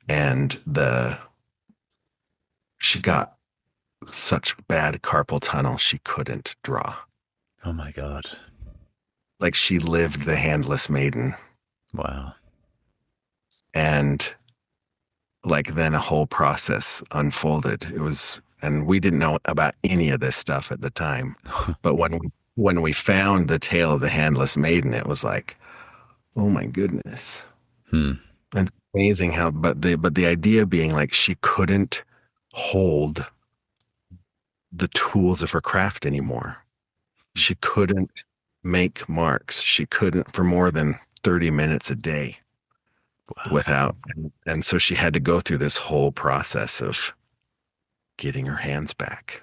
And she got such bad carpal tunnel she couldn't draw. Oh my God. Like she lived the handless maiden. Wow. And like then a whole process unfolded. And we didn't know about any of this stuff at the time. But when we found the tale of the handless maiden, it was like, oh my goodness. And it's amazing how, but the idea being like she couldn't hold the tools of her craft anymore. She couldn't make marks. She couldn't for more than 30 minutes a day. Wow. And so she had to go through this whole process of getting her hands back,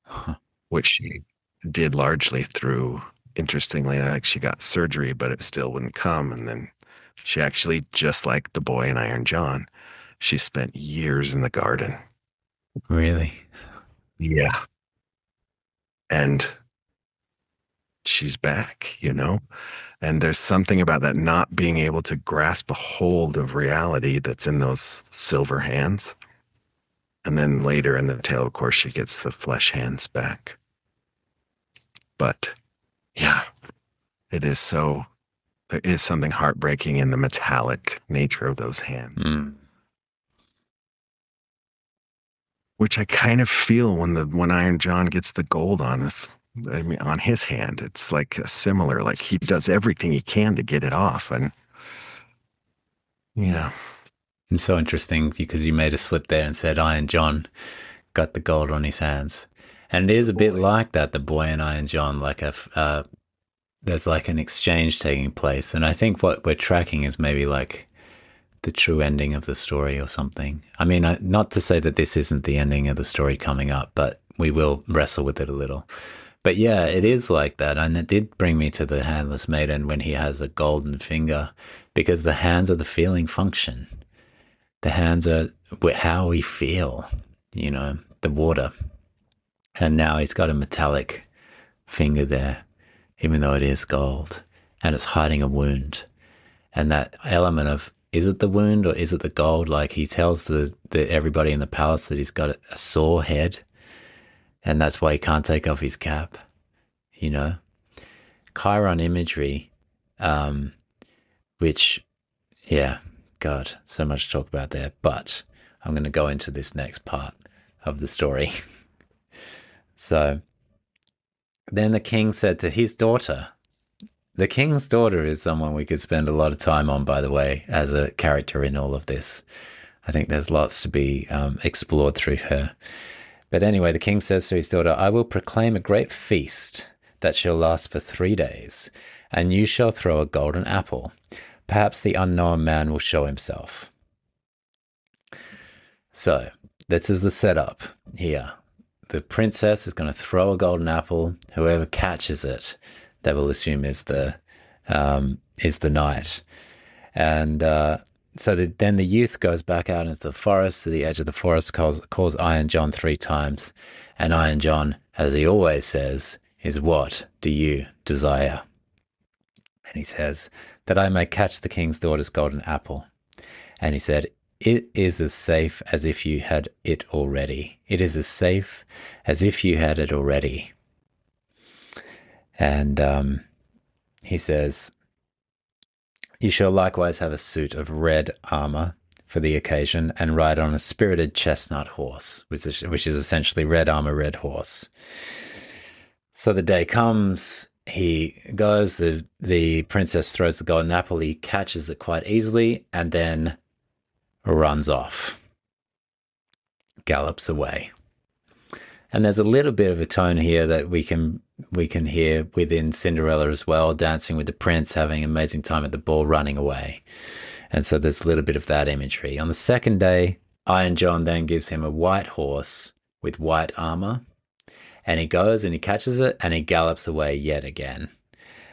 Huh. which she did largely through, interestingly, like she got surgery, but it still wouldn't come. And then she actually, just like the boy in Iron John, she spent years in the garden. Really? Yeah. And she's back, And there's something about that not being able to grasp a hold of reality that's in those silver hands. And then later in the tale, of course, she gets the flesh hands back. But yeah, it is so, there is something heartbreaking in the metallic nature of those hands, Mm. which I kind of feel when Iron John gets the gold on his hand. It's like a similar, like he does everything he can to get it off. And yeah. It's so interesting because you made a slip there and said Iron John got the gold on his hands. And it is a bit like that, the boy and Iron John, like there's like an exchange taking place. And I think what we're tracking is maybe like the true ending of the story or something. I mean, not to say that this isn't the ending of the story coming up, but we will wrestle with it a little. But yeah, it is like that. And it did bring me to the handless maiden when he has a golden finger, because the hands are the feeling function. The hands are how we feel, the water. And now he's got a metallic finger there, even though it is gold, and it's hiding a wound. And that element of, is it the wound or is it the gold? Like he tells the everybody in the palace that he's got a sore head, and that's why he can't take off his cap. Chiron imagery, which, yeah, God, so much to talk about there. But I'm going to go into this next part of the story. So then the king said to his daughter, the king's daughter is someone we could spend a lot of time on, by the way, as a character in all of this. I think there's lots to be explored through her. But anyway, the king says to his daughter, I will proclaim a great feast that shall last for 3 days, and you shall throw a golden apple. Perhaps the unknown man will show himself. So this is the setup here. The princess is going to throw a golden apple. Whoever catches it, they will assume is the knight. And then the youth goes back out into the forest, to the edge of the forest, calls Iron John 3 times. And Iron John, as he always says, is, what do you desire? And he says, that I may catch the king's daughter's golden apple. And he said, it is as safe as if you had it already. It is as safe as if you had it already. And he says, you shall likewise have a suit of red armor for the occasion, and ride on a spirited chestnut horse, which is essentially red armor, red horse. So the day comes, he goes, the princess throws the golden apple, he catches it quite easily, and then runs off, gallops away. And there's a little bit of a tone here that we can hear within Cinderella as well, dancing with the prince, having an amazing time at the ball, running away. And so there's a little bit of that imagery. On the second day, Iron John then gives him a white horse with white armor, and he goes and he catches it and he gallops away yet again.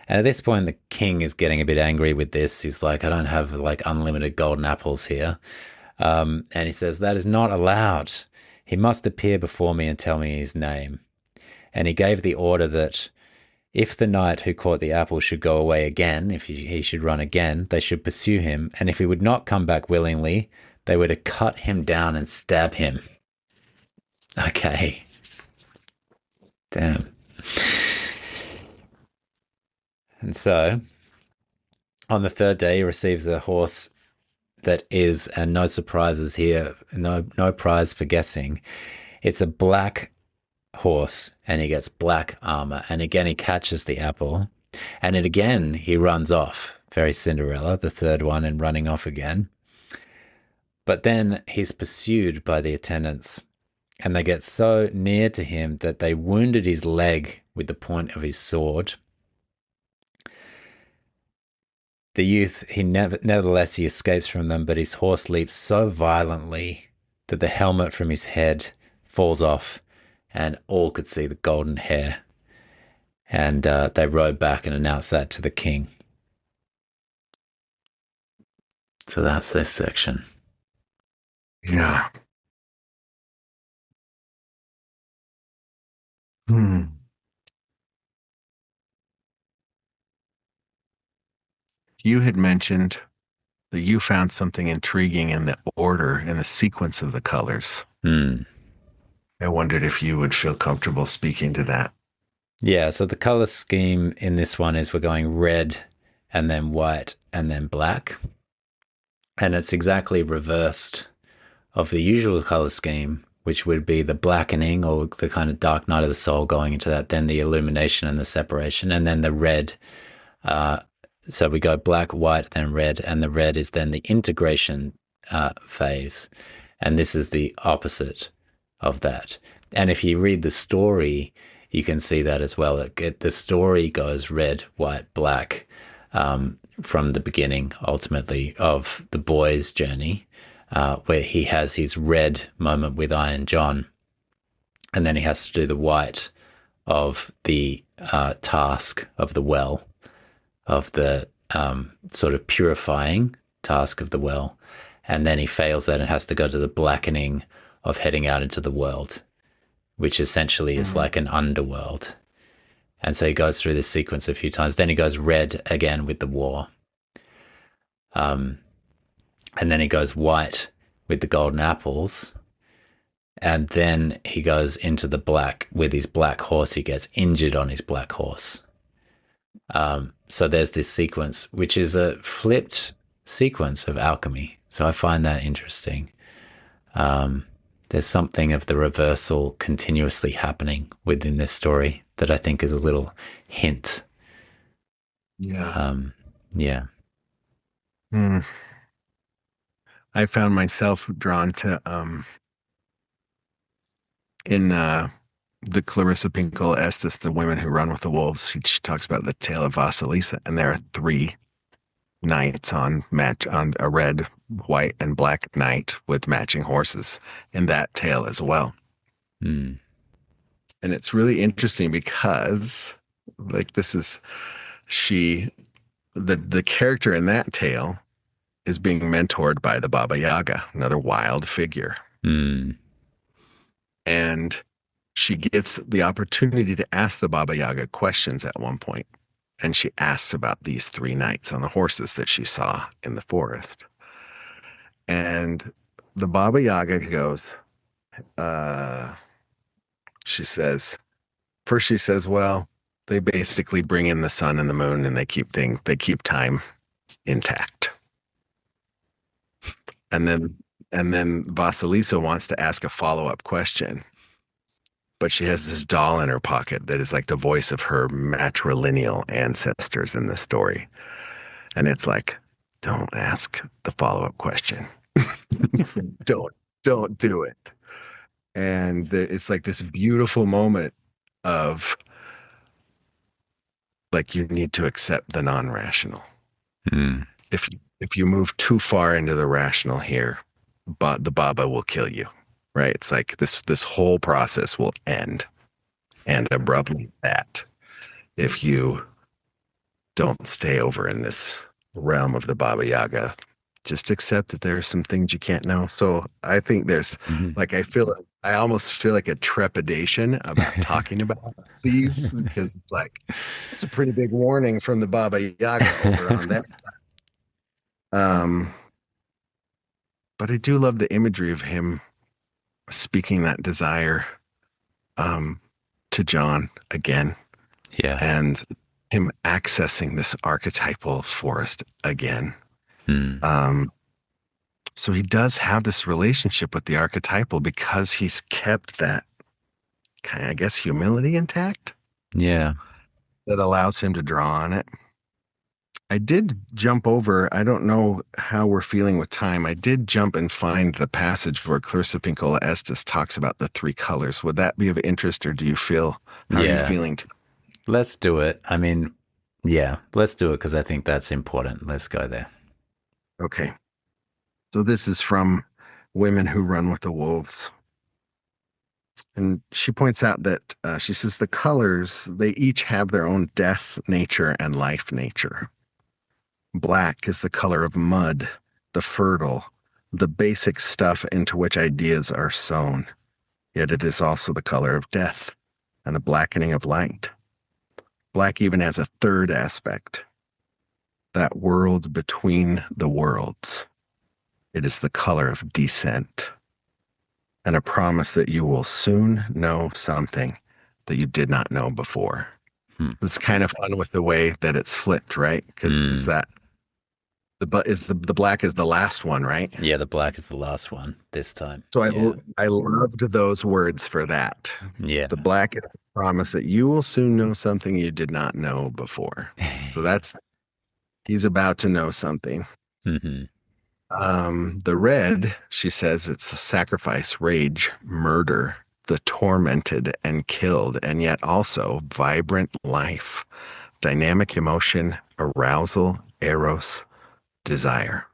And at this point, the king is getting a bit angry with this. He's like, I don't have like unlimited golden apples here. And he says, that is not allowed. He must appear before me and tell me his name. And he gave the order that if the knight who caught the apple should go away again, if he should run again, they should pursue him. And if he would not come back willingly, they were to cut him down and stab him. Okay. Damn. And so on the third day, he receives a horse that is, and no surprises here, no prize for guessing. It's a black horse, and he gets black armor. And again, he catches the apple, and again, he runs off. Very Cinderella, the third one, and running off again. But then he's pursued by the attendants, and they get so near to him that they wounded his leg with the point of his sword. The youth, nevertheless, he escapes from them, but his horse leaps so violently that the helmet from his head falls off, and all could see the golden hair. And they rode back and announced that to the king. So that's this section. Yeah. Hmm. You had mentioned that you found something intriguing in the order and the sequence of the colors. Hmm. I wondered if you would feel comfortable speaking to that. Yeah, so the color scheme in this one is we're going red and then white and then black. And it's exactly reversed of the usual color scheme, which would be the blackening or the kind of dark night of the soul going into that, then the illumination and the separation, and then the red. So we go black, white, then red, and the red is then the integration phase. And this is the opposite of that. And if you read the story, you can see that as well. The story goes red, white, black from the beginning, ultimately, of the boy's journey, where he has his red moment with Iron John, and then he has to do the white of the task of the well, of the sort of purifying task of the well, and then he fails that and has to go to the blackening of heading out into the world, which essentially is like an underworld. And so he goes through this sequence a few times. Then he goes red again with the war. And then he goes white with the golden apples. And then he goes into the black with his black horse. He gets injured on his black horse. So there's this sequence, which is a flipped sequence of alchemy. So I find that interesting. There's something of the reversal continuously happening within this story that I think is a little hint. Yeah. Yeah. I found myself drawn to in the Clarissa Pinkola Estes, The Women Who Run with the Wolves. She talks about the tale of Vasilisa, and there are three knights on a red, white, and black knight with matching horses in that tale as well. Mm. And it's really interesting because, like, this is the character in that tale is being mentored by the Baba Yaga, another wild figure. Mm. And she gets the opportunity to ask the Baba Yaga questions at one point. And she asks about these three knights on the horses that she saw in the forest. And the Baba Yaga goes, she says, well, they basically bring in the sun and the moon and they keep time intact. And then Vasilisa wants to ask a follow-up question, but she has this doll in her pocket that is like the voice of her matrilineal ancestors in the story. And it's like, don't ask the follow-up question. Don't do it. And it's like this beautiful moment of like, you need to accept the non-rational. Mm. If you move too far into the rational here, but the Baba will kill you, right? It's like this whole process will end, and abruptly that if you don't stay over in this realm of the Baba Yaga, just accept that there are some things you can't know. So I think there's like, I almost feel like a trepidation about talking about these, because it's like, it's a pretty big warning from the Baba Yaga over on that. But I do love the imagery of him speaking that desire to John again. Yeah. And him accessing this archetypal forest again. Mm. So he does have this relationship with the archetypal because he's kept that kind of, I guess, humility intact. Yeah. That allows him to draw on it. I did jump over, I don't know how we're feeling with time. I did jump and find the passage where Clarissa Pinkola Estes talks about the three colors. Would that be of interest, or do you feel, how are you feeling? Let's do it. I mean, yeah, let's do it because I think that's important. Let's go there. Okay. So this is from Women Who Run with the Wolves. And she points out that she says the colors, they each have their own death nature and life nature. Black is the color of mud, the fertile, the basic stuff into which ideas are sown. Yet it is also the color of death and the blackening of light. Black even has a third aspect, that world between the worlds. It is the color of descent and a promise that you will soon know something that you did not know before. It's kind of fun with the way that it's flipped, right? Because is that the black is the last one, right? Yeah, the black is the last one this time. So Yeah. I loved those words for that. Yeah. The black is the promise that you will soon know something you did not know before. So he's about to know something. Mm-hmm. The red, she says, it's a sacrifice, rage, murder, the tormented and killed, and yet also vibrant life, dynamic emotion, arousal, eros, desire.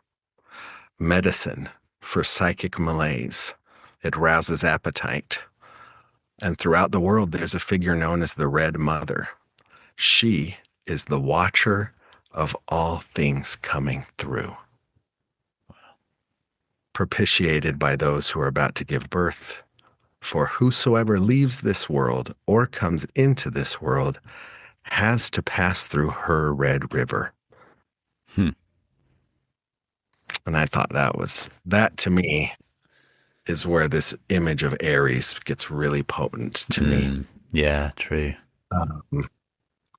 Medicine for psychic malaise. It rouses appetite. And throughout the world, there's a figure known as the Red Mother. She is the watcher of all things coming through. Propitiated by those who are about to give birth. For whosoever leaves this world or comes into this world has to pass through her red river. And I thought that to me is where this image of Aries gets really potent to me. Yeah, true.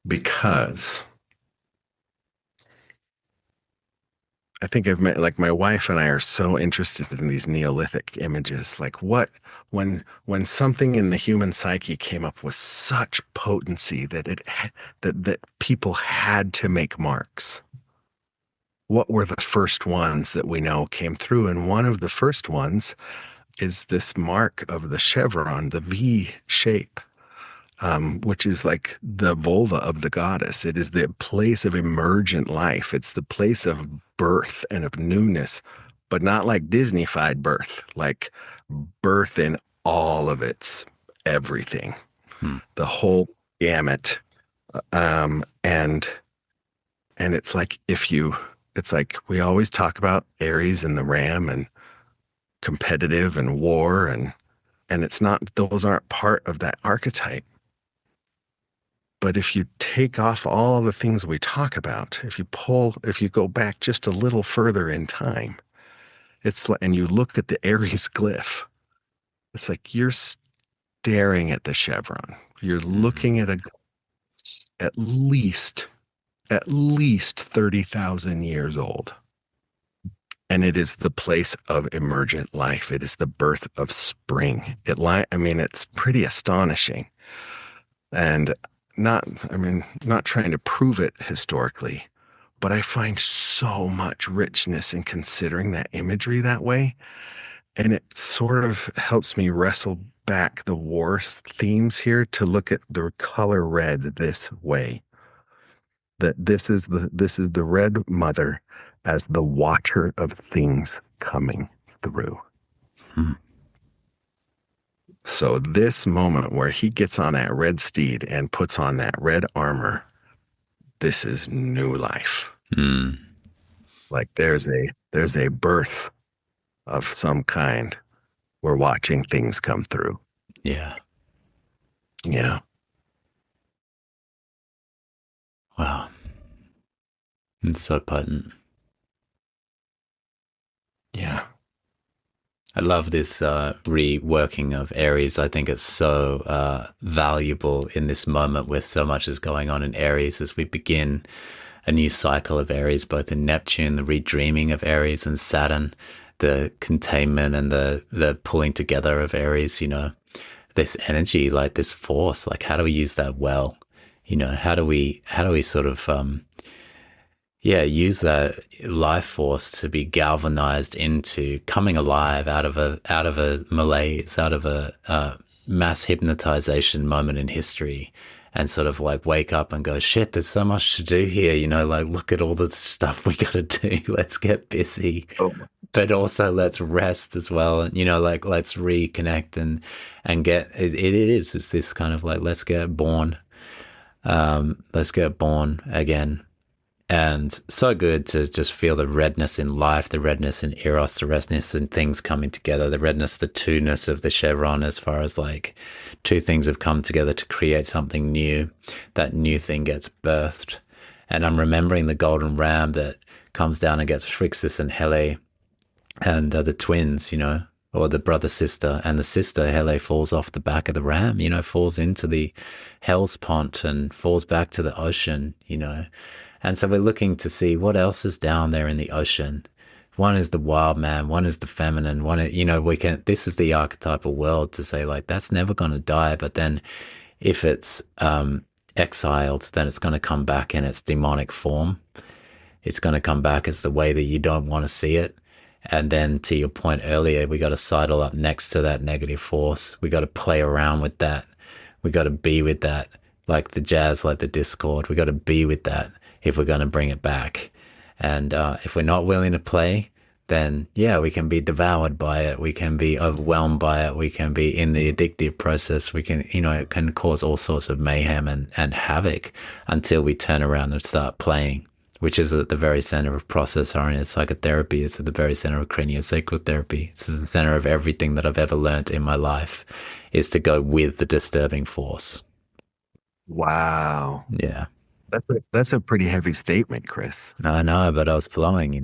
Because I think I've met, like, my wife and I are so interested in these Neolithic images. Like when something in the human psyche came up with such potency that people had to make marks. What were the first ones that we know came through? And one of the first ones is this mark of the chevron, the V shape, which is like the vulva of the goddess. It is the place of emergent life. It's the place of birth and of newness, but not like Disney-fied birth, like birth in all of its everything, the whole gamut. And it's like it's like we always talk about Aries and the ram and competitive and war, and it's not, those aren't part of that archetype. But if you take off all the things we talk about, if you go back just a little further in time, it's like, and you look at the Aries glyph, it's like you're staring at the chevron. You're looking at at least 30,000 years old. And it is the place of emergent life. It is the birth of spring. It's pretty astonishing. And not trying to prove it historically, but I find so much richness in considering that imagery that way. And it sort of helps me wrestle back the war themes here to look at the color red this way. That this is the Red Mother as the watcher of things coming through. So this moment where he gets on that red steed and puts on that red armor, this is new life. Like there's a birth of some kind. We're watching things come through. Yeah. Yeah. Wow. It's so potent. Yeah. I love this reworking of Aries. I think it's so valuable in this moment where so much is going on in Aries as we begin a new cycle of Aries, both in Neptune, the redreaming of Aries, and Saturn, the containment and the pulling together of Aries, this energy, like this force, like how do we use that well? How do we sort of use that life force to be galvanized into coming alive out of a malaise, out of a mass hypnotization moment in history, and sort of like wake up and go, shit, there's so much to do here, like look at all the stuff we got to do. Let's get busy. Oh, but also let's rest as well. And, like let's reconnect and get, it's this kind of like, let's get born. Let's get born again. And so good to just feel the redness in life, the redness in Eros, the redness in things coming together, the redness, the two-ness of the Chiron, as far as like two things have come together to create something new. That new thing gets birthed. And I'm remembering the golden ram that comes down against Phrixus and Hele and the twins, or the brother sister, and the sister Hele falls off the back of the ram, falls into the Hellespont and falls back to the ocean, And so we're looking to see what else is down there in the ocean. One is the wild man, one is the feminine, this is the archetypal world to say like, that's never going to die. But then if it's exiled, then it's going to come back in its demonic form. It's going to come back as the way that you don't want to see it. And then to your point earlier, we got to sidle up next to that negative force. We got to play around with that. We got to be with that, like the jazz, like the discord. We got to be with that if we're going to bring it back. And if we're not willing to play, then yeah, we can be devoured by it. We can be overwhelmed by it. We can be in the addictive process. We can, it can cause all sorts of mayhem and havoc until we turn around and start playing, which is at the very center of process-oriented psychotherapy. It's at the very center of craniosacral therapy. It's at the center of everything that I've ever learned in my life, is to go with the disturbing force. Wow. Yeah. That's a pretty heavy statement, Chris. I know, but I was flowing,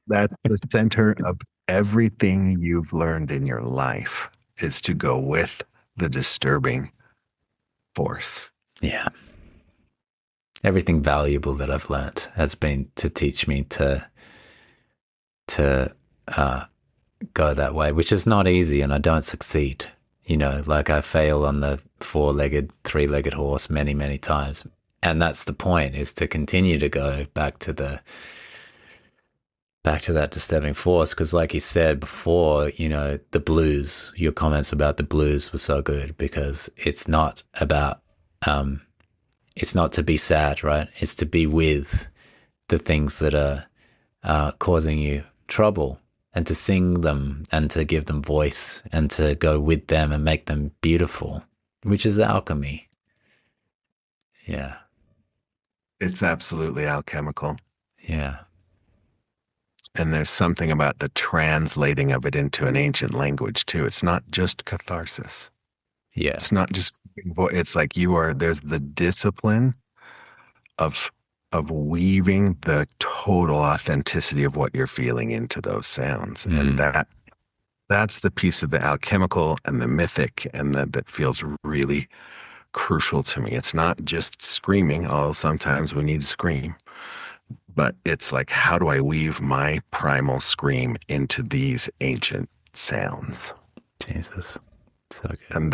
That's the center of everything you've learned in your life, is to go with the disturbing force. Yeah. Everything valuable that I've learned has been to teach me to go that way, which is not easy, and I don't succeed. Like I fail on the four-legged, three-legged horse many, many times. And that's the point, is to continue to go back to that disturbing force. Because like you said before, the blues, your comments about the blues were so good, because it's not about, it's not to be sad, right? It's to be with the things that are causing you trouble, and to sing them and to give them voice and to go with them and make them beautiful, which is alchemy. Yeah. It's absolutely alchemical. Yeah. And there's something about the translating of it into an ancient language too. It's not just catharsis. Yeah. It's not just, it's like there's the discipline of weaving the total authenticity of what you're feeling into those sounds. And that's the piece of the alchemical and the mythic and that feels really crucial to me. It's not just screaming, although sometimes we need to scream, but it's like, how do I weave my primal scream into these ancient sounds? Jesus. So good. And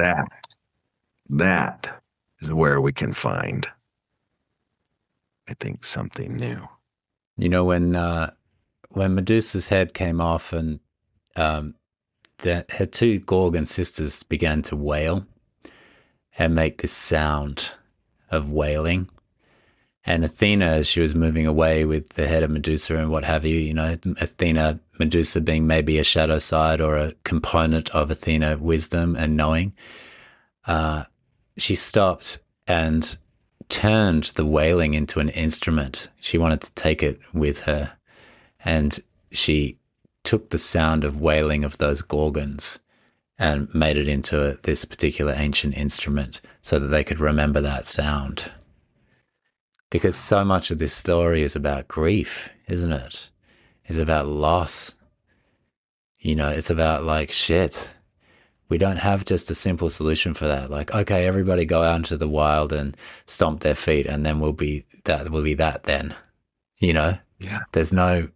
that is where we can find, I think, something new. When Medusa's head came off and that her two Gorgon sisters began to wail and make this sound of wailing. And Athena, as she was moving away with the head of Medusa and what have you, Athena, Medusa being maybe a shadow side or a component of Athena wisdom and knowing, she stopped and turned the wailing into an instrument. She wanted to take it with her. And she took the sound of wailing of those Gorgons and made it into this particular ancient instrument so that they could remember that sound. Because so much of this story is about grief, isn't it? It's about loss. It's about like, shit, we don't have just a simple solution for that. Like, okay, everybody go out into the wild and stomp their feet, and then we'll be that then. Yeah. There's no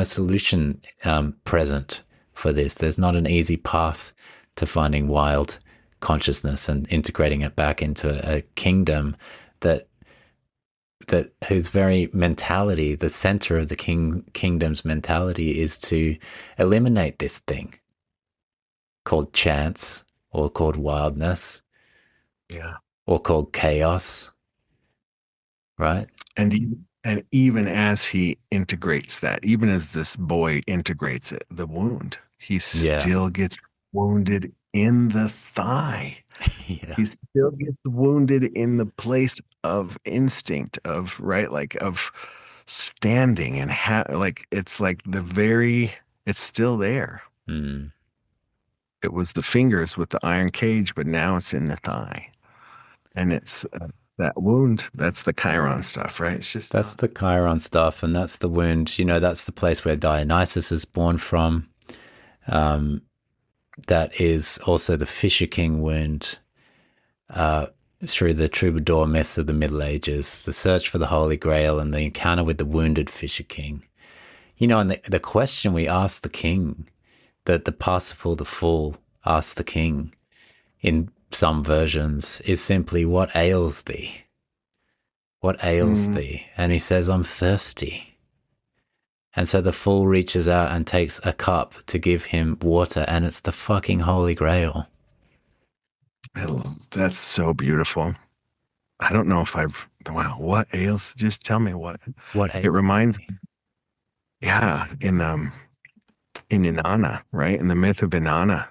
solution present for this. There's not an easy path to finding wild consciousness and integrating it back into a kingdom that whose very mentality, the center of the kingdom's mentality, is to eliminate this thing called chance, or called wildness, or called chaos, right? And And even as he integrates that, even as this boy integrates it, the wound, he Yeah. still gets wounded in the thigh. Yeah. He still gets wounded in the place of instinct, of right, like of standing and like it's like it's still there. Mm. It was the fingers with the iron cage, but now it's in the thigh. And it's that wound, that's the Chiron stuff, right? It's just That's not. the Chiron stuff, and that's the wound. That's the place where Dionysus is born from. Um, that is also the Fisher King wound uh, through the troubadour myths of the Middle Ages, the search for the Holy Grail, and the encounter with the wounded Fisher King. And the question we ask the king, that the Parsifal, the fool, asks the king in some versions, is simply, "What ails thee? What ails Mm, thee?" And he says, "I'm thirsty." And so the fool reaches out and takes a cup to give him water, and it's the fucking Holy Grail. that's so beautiful. I don't know if wow, what ails? Just tell me what. What It ails reminds, thee? yeah, in Inanna, right? In the myth of Inanna,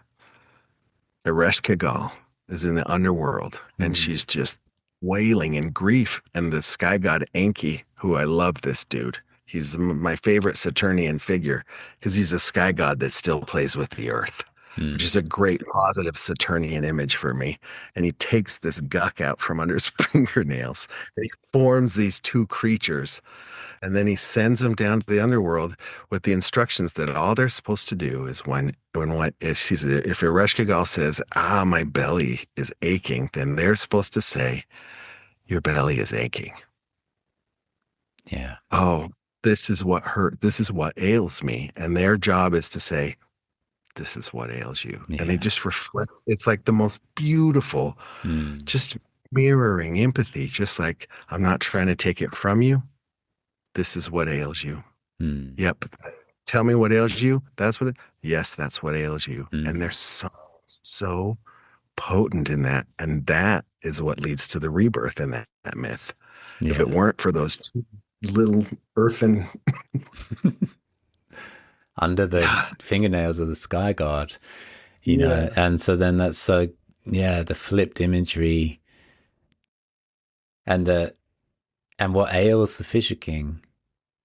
Ereshkigal is in the underworld and Mm, she's just wailing in grief. And the sky god Enki, who I love this dude, he's my favorite Saturnian figure because he's a sky god that still plays with the earth, which mm, is a great positive Saturnian image for me. And he takes this guck out from under his fingernails and he forms these two creatures and then he sends them down to the underworld with the instructions that all they're supposed to do is when what is she says, if Ereshkigal says, "Ah, my belly is aching," then they're supposed to say, "Your belly is aching." yeah, Oh, this is what hurt. This is what ails me. And their job is to say, "This is what ails you." And they yeah. just reflect. It's like the most beautiful, Mm, just mirroring empathy. Just like, I'm not trying to take it from you. This is what ails you. mm, Yep. Tell me what ails you. That's what yes, that's what ails you. And mm, there's so potent in that. And that is what leads to the rebirth in that myth. If it yeah. weren't for those two little earthen, Under the yeah, fingernails of the sky god, yeah, and so then that's so, yeah, the flipped imagery and what ails the Fisher King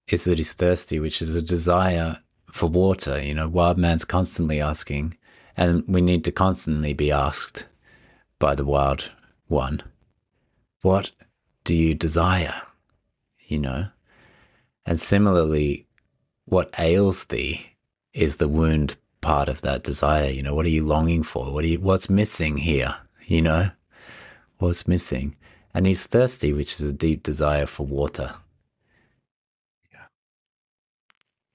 is that he's thirsty, which is a desire for water. Wild man's constantly asking, and we need to constantly be asked by the wild one, "What do you desire?" You know? And similarly, what ails thee is the wound part of that desire. What are you longing for? What's missing here? You know? What's missing? And he's thirsty, which is a deep desire for water. yeah.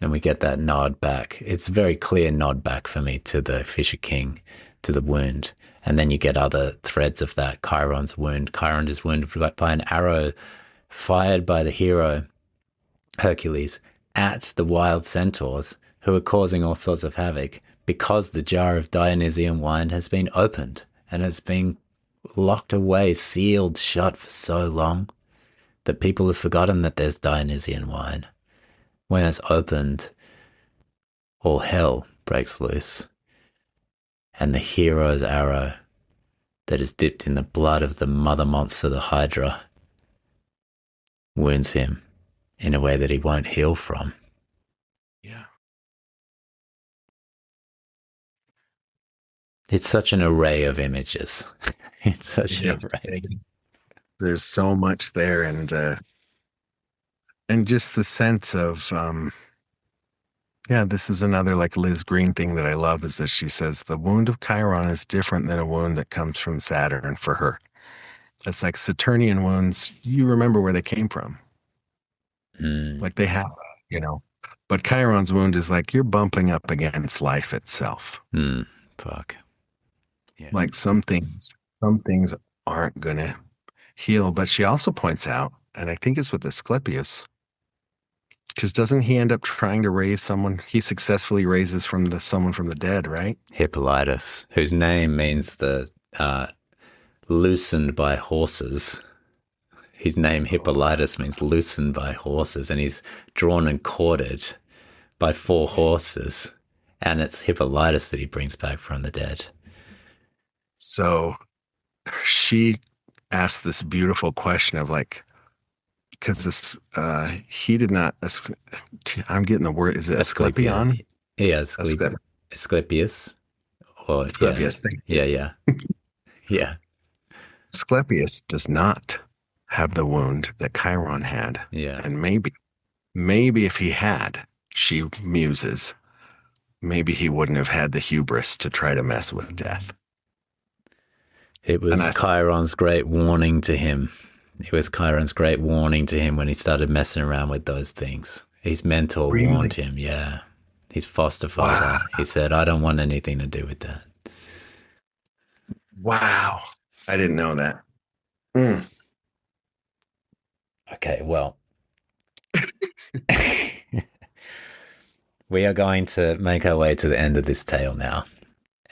And we get that nod back. It's a very clear nod back for me to the Fisher King, to the wound. And then you get other threads of that. Chiron's wound. Chiron is wounded by an arrow fired by the hero Hercules at the wild centaurs who are causing all sorts of havoc because the jar of Dionysian wine has been opened and it's been locked away, sealed shut for so long that people have forgotten that there's Dionysian wine. When it's opened, all hell breaks loose, and the hero's arrow that is dipped in the blood of the mother monster, the Hydra, wounds him in a way that he won't heal from. Yeah. It's such an array of images. It's such It an is. array. There's so much there, and just the sense of yeah, this is another like Liz Green thing that I love is that she says the wound of Chiron is different than a wound that comes from Saturn for her. It's like Saturnian wounds, you remember where they came from. Mm, Like they have, you know. But Chiron's wound is like you're bumping up against life itself. mm, fuck. Yeah. Like some things aren't gonna heal. But she also points out, and I think it's with Asclepius, because doesn't he end up trying to raise someone he successfully raises from the someone from the dead, right? Hippolytus, whose name means the loosened by horses. His name Hippolytus means loosened by horses, and he's drawn and quartered by four horses. And it's Hippolytus that he brings back from the dead. So she asked this beautiful question of like, because this he did not. I'm getting the word. Is it Asclepius. Asclepion? Yeah, Asclep- Asclepius. Or, yeah. Asclepius. Thank you. Yeah, yeah. Yeah. Asclepius does not have the wound that Chiron had, Yeah. and maybe if he had, she muses, maybe he wouldn't have had the hubris to try to mess with death. It And was Chiron's great warning to him. It was Chiron's great warning to him when he started messing around with those things. His mentor warned really, him, yeah. His foster wow, father. He said, I don't want anything to do with that. wow, I didn't know that. Mm, Okay, well, we are going to make our way to the end of this tale now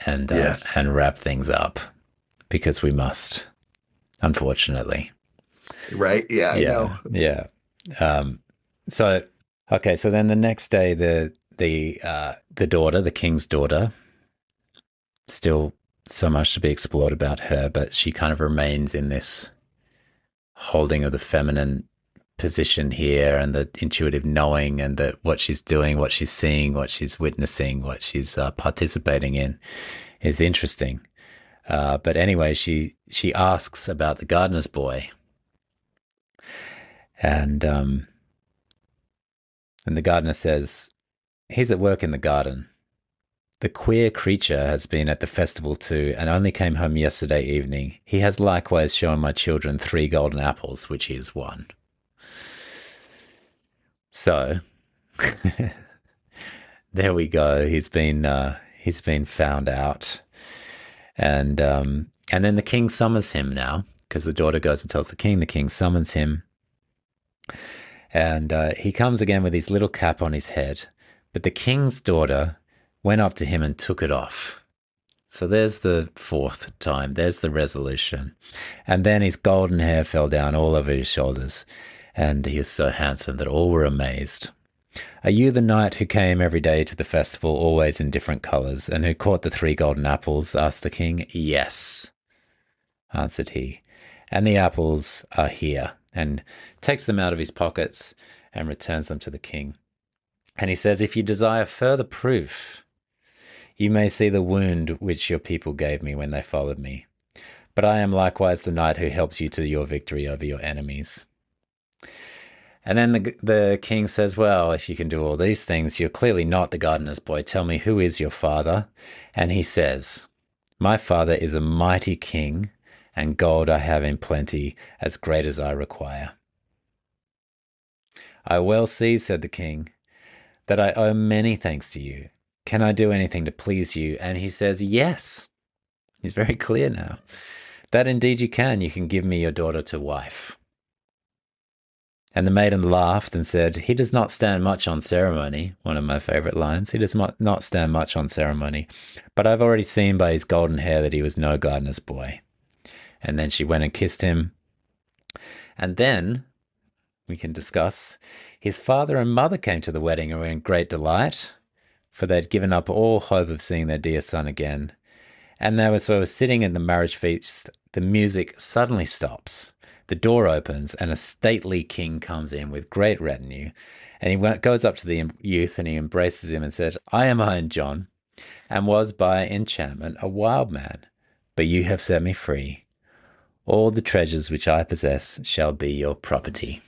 yes, and wrap things up because we must, unfortunately. right, yeah, I know. Yeah, yeah. Um, so okay, so then the next day, the daughter, the king's daughter, still so much to be explored about her, but she kind of remains in this holding of the feminine position here and the intuitive knowing and that what she's doing, what she's seeing, what she's witnessing, what she's participating in is interesting. But anyway, she asks about the gardener's boy, and and the gardener says he's at work in the garden. The queer creature has been at the festival too, and only came home yesterday evening. He has likewise shown my children 3 golden apples, which he has won. So there we go. He's been found out, and then the king summons him now because the daughter goes and tells the king. The king summons him, and he comes again with his little cap on his head. But the king's daughter went up to him and took it off. So there's the 4th time. There's the resolution. And then his golden hair fell down all over his shoulders, and he was so handsome that all were amazed. Are you the knight who came every day to the festival, always in different colours, and who caught the 3 golden apples? Asked the king. Yes, answered he. And the apples are here, and takes them out of his pockets and returns them to the king. And he says, if you desire further proof, you may see the wound which your people gave me when they followed me. But I am likewise the knight who helps you to your victory over your enemies. And then the king says, well, if you can do all these things, you're clearly not the gardener's boy. Tell me, who is your father? And he says, my father is a mighty king, and gold I have in plenty, as great as I require. I well see, said the king, that I owe many thanks to you. Can I do anything to please you? And he says, yes. He's very clear now. That indeed you can. You can give me your daughter to wife. And the maiden laughed and said, he does not stand much on ceremony. One of my favorite lines. He does not stand much on ceremony. But I've already seen by his golden hair that he was no gardener's boy. And then she went and kissed him. And then we can discuss. His father and mother came to the wedding and were in great delight, for they'd given up all hope of seeing their dear son again. And they were sitting in the marriage feast. The music suddenly stops. The door opens, and a stately king comes in with great retinue. And he goes up to the youth, and he embraces him and said, I am Iron John, and was by enchantment a wild man, but you have set me free. All the treasures which I possess shall be your property.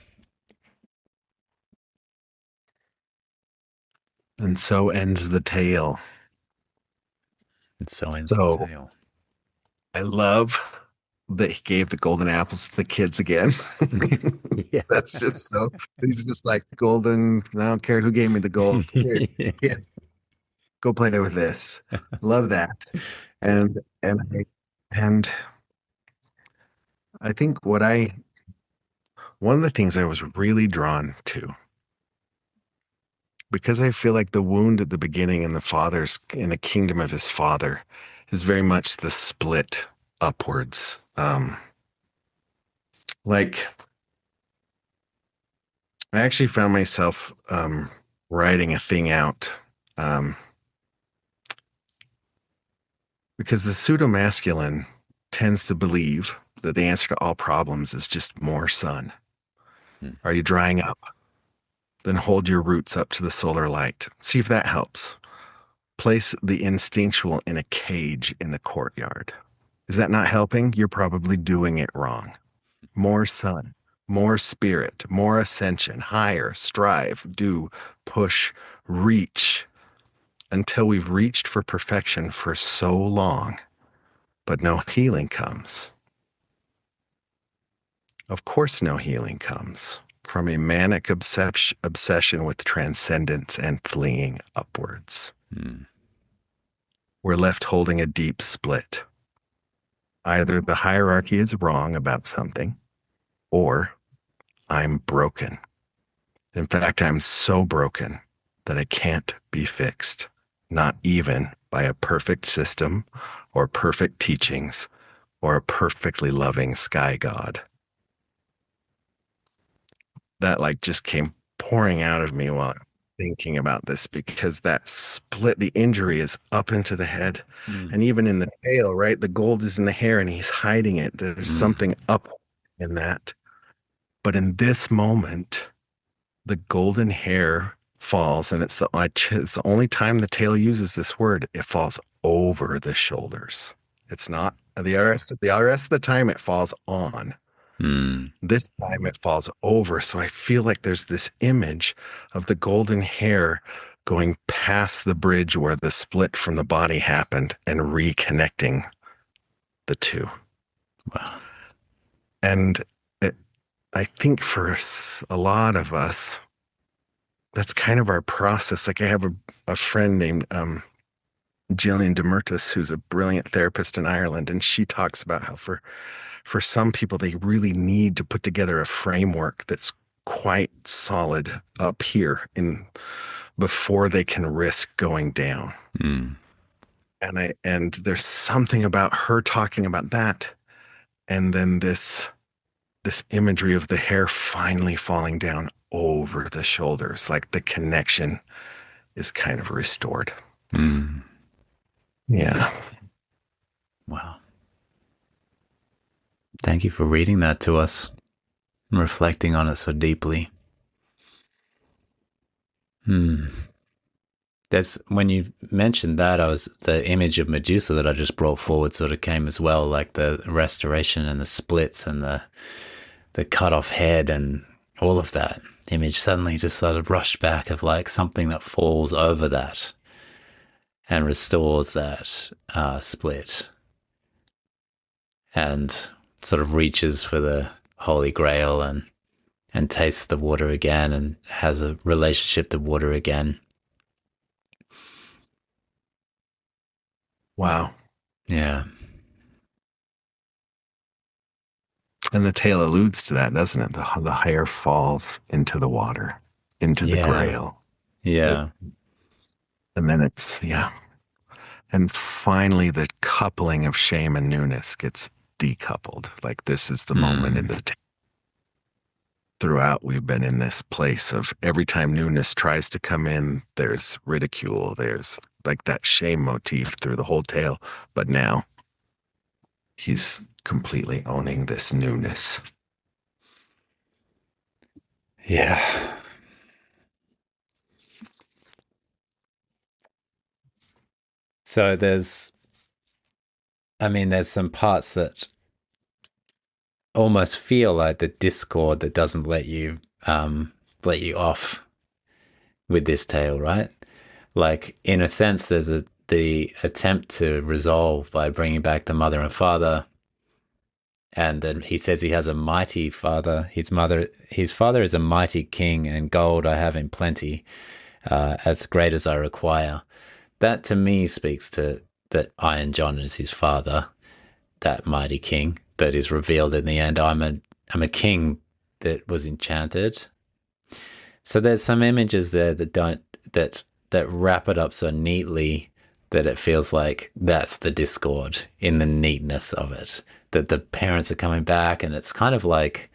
And so ends the tale. And so ends the So tale. I love that he gave the golden apples to the kids again. Yeah. That's just so, he's just like, golden, I don't care who gave me the gold. Here, kid, go play with this. Love that. And I think one of the things I was really drawn to, because I feel like the wound at the beginning in the kingdom of his father is very much the split upwards. Like I actually found myself writing a thing out um, because the pseudo-masculine tends to believe that the answer to all problems is just more sun. Mm. Are you drying up? Then hold your roots up to the solar light. See if that helps. Place the instinctual in a cage in the courtyard. Is that not helping? You're probably doing it wrong. More sun, more spirit, more ascension, higher, strive, do, push, reach until we've reached for perfection for so long, but no healing comes. Of course, no healing comes from a manic obsession with transcendence and fleeing upwards. Mm. We're left holding a deep split. Either the hierarchy is wrong about something, or I'm broken. In fact, I'm so broken that I can't be fixed, not even by a perfect system or perfect teachings or a perfectly loving sky god. That like just came pouring out of me while I'm thinking about this, because that split, the injury is up into the head Mm. and even in the tail, right? The gold is in the hair and he's hiding it. There's something up in that. But in this moment, the golden hair falls, and it's the only time the tail uses this word. It falls over the shoulders. It's not the rest of the time it falls on. Mm. This time it falls over. So I feel like there's this image of the golden hair going past the bridge where the split from the body happened and reconnecting the two. Wow. And I think for a lot of us, that's kind of our process. Like I have a friend named Gillian Demertis, who's a brilliant therapist in Ireland, and she talks about how for some people, they really need to put together a framework that's quite solid up here in before they can risk going down. Mm. And there's something about her talking about that, and then this imagery of the hair finally falling down over the shoulders, like the connection is kind of restored. Mm. Yeah. Wow. Thank you for reading that to us and reflecting on it so deeply. There's, when you mentioned that, the image of Medusa that I just brought forward sort of came as well, like the restoration and the splits and the cut off head and all of that image suddenly just sort of rushed back of like something that falls over that and restores that split and sort of reaches for the Holy Grail and tastes the water again and has a relationship to water again. Wow. Yeah. And the tale alludes to that, doesn't it? The hair falls into the water, into the Yeah. grail. Yeah. And then yeah. And finally, the coupling of shame and newness gets decoupled. Like this is the moment in the throughout we've been in this place of every time newness tries to come in, there's ridicule. There's like that shame motif through the whole tale. But now he's completely owning this newness. Yeah. So there's some parts that almost feel like the discord that doesn't let you off with this tale, right? Like in a sense, there's the attempt to resolve by bringing back the mother and father, and then he says he has a mighty father. His father is a mighty king, and gold I have in plenty, as great as I require. That to me speaks to that Iron John is his father, that mighty king that is revealed in the end. I'm a king that was enchanted. So there's some images there that wrap it up so neatly that it feels like that's the discord in the neatness of it. That the parents are coming back, and it's kind of like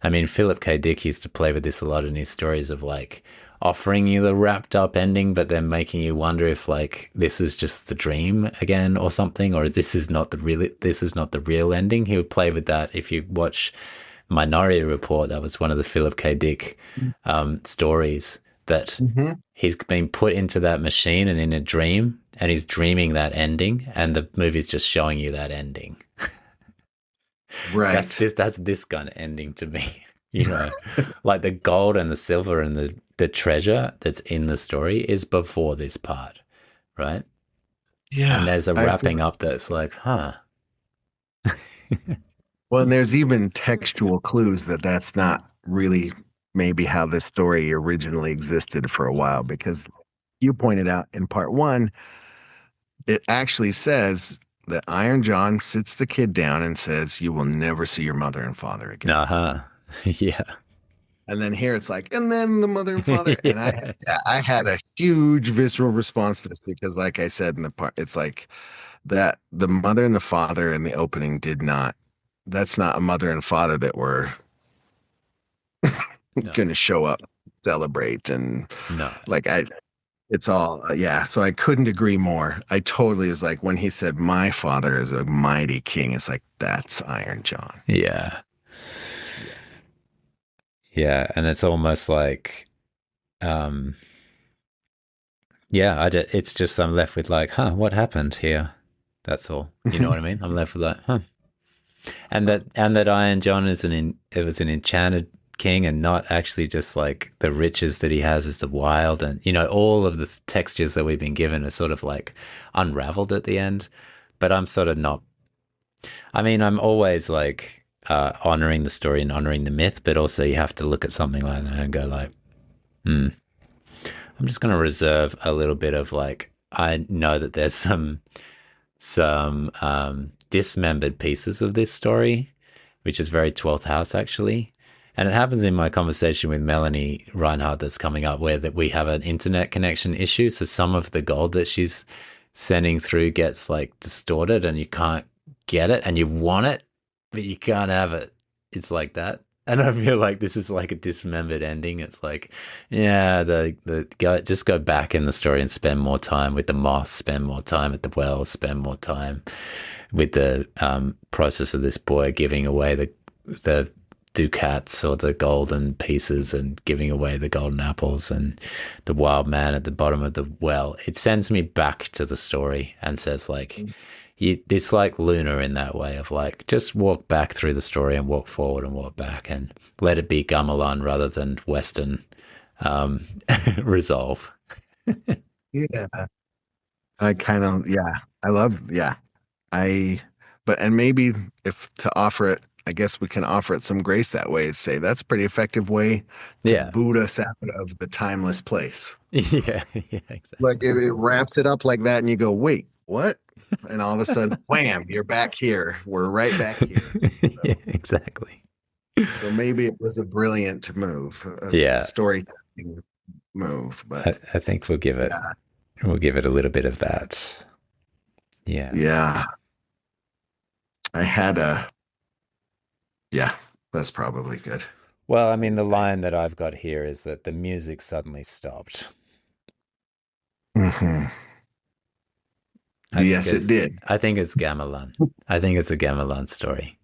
I mean, Philip K. Dick used to play with this a lot in his stories of like offering you the wrapped up ending, but then making you wonder if like this is just the dream again or something, or this is not the real ending. He would play with that. If you watch Minority Report, that was one of the Philip K. Dick stories that Mm-hmm. he's been put into that machine and in a dream, and he's dreaming that ending, and the movie's just showing you that ending. That's Right. this that's this kind of ending to me. You know, like the gold and the silver and the treasure that's in the story is before this part, right? And Yeah. there's a I feel wrapping up that's like, huh. well, and there's even textual clues that that's not really maybe how this story originally existed for a while, because you pointed out in part one, it actually says that Iron John sits the kid down and says, "You will never see your mother and father again." Uh-huh. Yeah. And then here it's like, and then the mother and father. And Yeah. yeah, I had a huge visceral response to this because, like I said in the part, it's like that the mother and the father in the opening did not, that's not a mother and father that were No. going to show up, celebrate. And No. like, it's all, yeah. So I couldn't agree more. I totally was like, when he said, "My father is a mighty king," it's like, that's Iron John. Yeah. Yeah. Yeah. And it's almost like, um, yeah, it's just I'm left with like, huh, what happened here? That's all. You know what I mean? I'm left with like, huh. And that Iron John is it was an enchanted king and not actually just like the riches that he has is the wild, and all of the textures that we've been given are sort of like unraveled at the end. But I'm sort of not. I mean, I'm always like honoring the story and honoring the myth, but also you have to look at something like that and go like, hmm, I'm just going to reserve a little bit of like, I know that there's some dismembered pieces of this story, which is very 12th house actually. And it happens in my conversation with Melanie Reinhardt that's coming up, where that we have an internet connection issue. So some of the gold that she's sending through gets like distorted and you can't get it and you want it, but you can't have it. It's like that. And I feel like this is like a dismembered ending. It's like, yeah, just go back in the story and spend more time with the moss, spend more time at the well, spend more time with the process of this boy giving away the ducats or the golden pieces and giving away the golden apples and the wild man at the bottom of the well. It sends me back to the story and says like, it's like lunar in that way of like, just walk back through the story and walk forward and walk back and let it be gamelan rather than Western um, resolve. Yeah. I kind of, yeah, I love, yeah. I, but, and maybe if to offer it, I guess we can offer it some grace that way is say that's a pretty effective way to Yeah. boot us out of the timeless place. Yeah. Yeah, Like exactly. it wraps it up like that, and you go, "Wait, what?" And all of a sudden, wham, you're back here. We're right back here. Yeah, So, exactly. so maybe it was a brilliant move, a Yeah. storytelling move. But I think yeah, we'll give it a little bit of that. Yeah. yeah, I had a, yeah, that's probably good. Well, I mean, the line that I've got here is that the music suddenly stopped. Hmm. I think Yes, it it's did. I think it's gamelan. I think it's a gamelan story.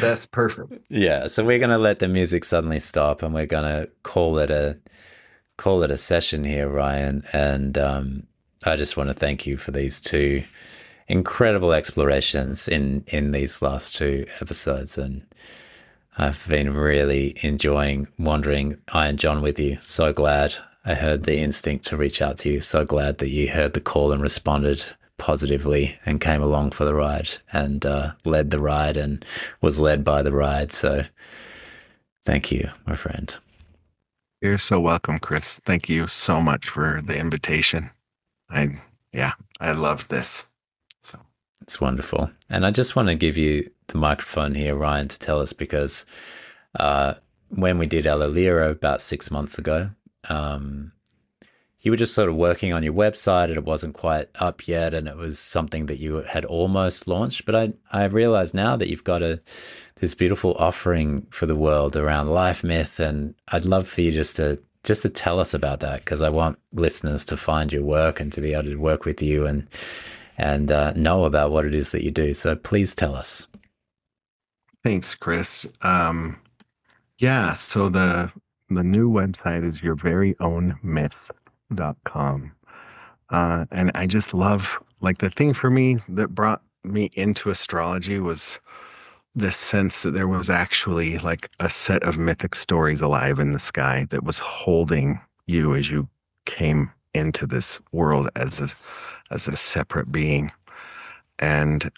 That's perfect. Yeah, so we're gonna let the music suddenly stop, and we're gonna call it a session here, Ryan. And I just want to thank you for these two incredible explorations in these last two episodes, and I've been really enjoying wandering Iron John with you. So glad I heard the instinct to reach out to you. So glad that you heard the call and responded positively and came along for the ride and led the ride and was led by the ride. So thank you, my friend. You're so welcome, Chris. Thank you so much for the invitation. I, yeah, I loved this. So, It's wonderful. And I just want to give you the microphone here, Ryan, to tell us because uh, when we did Ella Lira about 6 months ago, um, you were just sort of working on your website and it wasn't quite up yet, and it was something that you had almost launched. But I realize now that you've got this beautiful offering for the world around life myth, and I'd love for you just to tell us about that, because I want listeners to find your work and to be able to work with you and know about what it is that you do. So please tell us. Thanks, Chris. Yeah, so the new website is yourveryownmyth.com. And I just love, like, the thing for me that brought me into astrology was this sense that there was actually like a set of mythic stories alive in the sky that was holding you as you came into this world as a separate being. And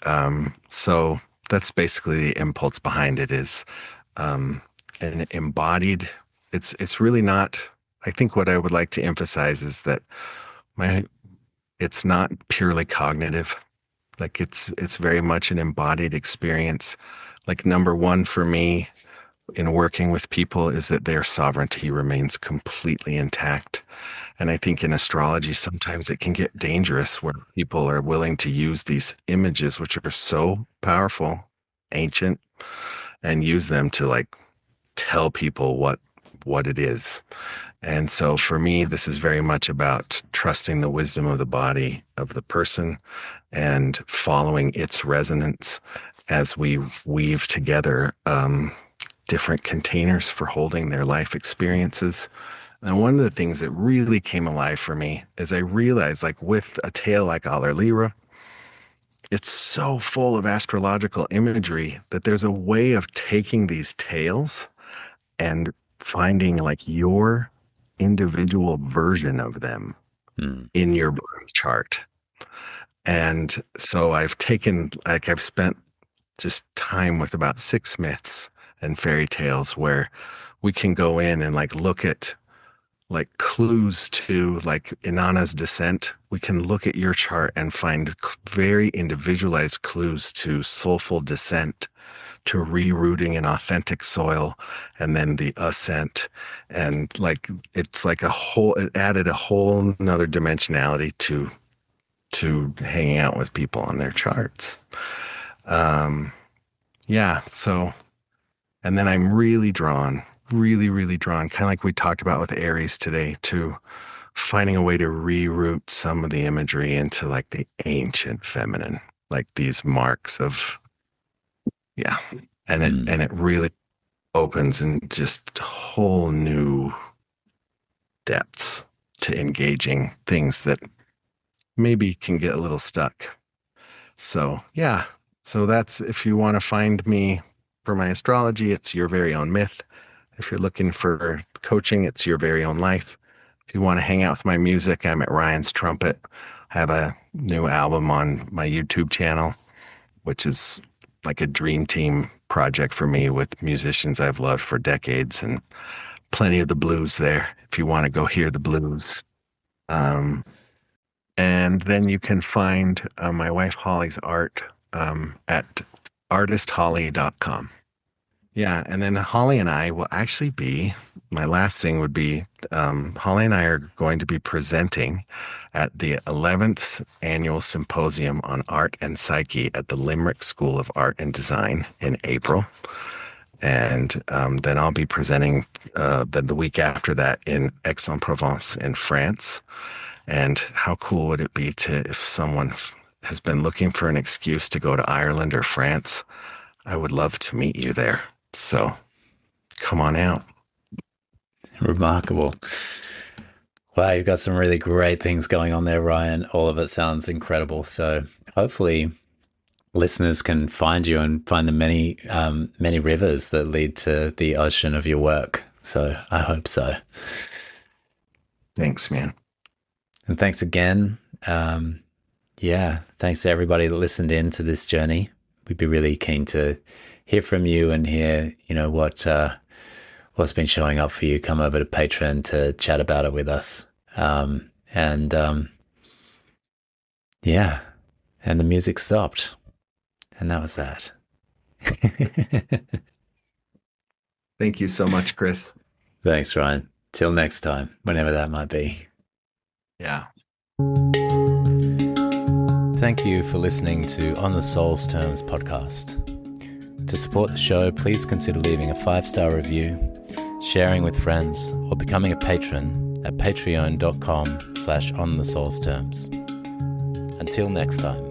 so that's basically the impulse behind it is an embodied. It's really not. I think what I would like to emphasize is that my it's not purely cognitive. Like it's very much an embodied experience. Like number one for me in working with people is that their sovereignty remains completely intact. And I think in astrology, sometimes it can get dangerous where people are willing to use these images, which are so powerful, ancient, and use them to like tell people what it is. And so for me, this is very much about trusting the wisdom of the body of the person and following its resonance as we weave together different containers for holding their life experiences. And one of the things that really came alive for me is I realized, like with a tale like Aller Lyra, it's so full of astrological imagery that there's a way of taking these tales and finding like your individual version of them Hmm. in your birth chart. And so I've spent just time with about 6 myths and fairy tales where we can go in and like look at like clues to like Inanna's descent. We can look at your chart and find very individualized clues to soulful descent, to rerouting in authentic soil, and then the ascent. And like it's like it added a whole nother dimensionality to hanging out with people on their charts. Yeah, so and then I'm really drawn, kind of like we talked about with Aries today, to finding a way to reroute some of the imagery into like the ancient feminine, like these marks of, yeah. Hmm. And it really opens in just whole new depths to engaging things that maybe can get a little stuck. So, yeah. So that's, if you want to find me for my astrology, it's Your Very Own Myth. If you're looking for coaching, it's Your Very Own Life. If you want to hang out with my music, I'm at Ryan's Trumpet. I have a new album on my YouTube channel, which is like a dream team project for me with musicians I've loved for decades, and plenty of the blues there if you want to go hear the blues. Um, and then you can find my wife Holly's art at artistholly.com. Yeah, and then Holly and I will actually be, my last thing would be, Holly and I are going to be presenting at the 11th annual symposium on art and psyche at the Limerick School of Art and Design in April. And then I'll be presenting the week after that in Aix-en-Provence in France. And how cool would it be to, if someone has been looking for an excuse to go to Ireland or France, I would love to meet you there. So come on out. Remarkable. Wow, you've got some really great things going on there, Ryan. All of it sounds incredible. So hopefully listeners can find you and find the many rivers that lead to the ocean of your work. So I hope so. Thanks, man. And thanks again. Yeah, thanks to everybody that listened in to this journey. We'd be really keen to hear from you and hear, what's been showing up for you. Come over to Patreon to chat about it with us. And yeah, and the music stopped. And that was that. Thank you so much, Chris. Thanks, Ryan. Till next time, whenever that might be. Yeah. Thank you for listening to On the Soul's Terms podcast. To support the show, please consider leaving a 5-star review, sharing with friends, or becoming a patron at patreon.com/onthesoulsterms. Until next time.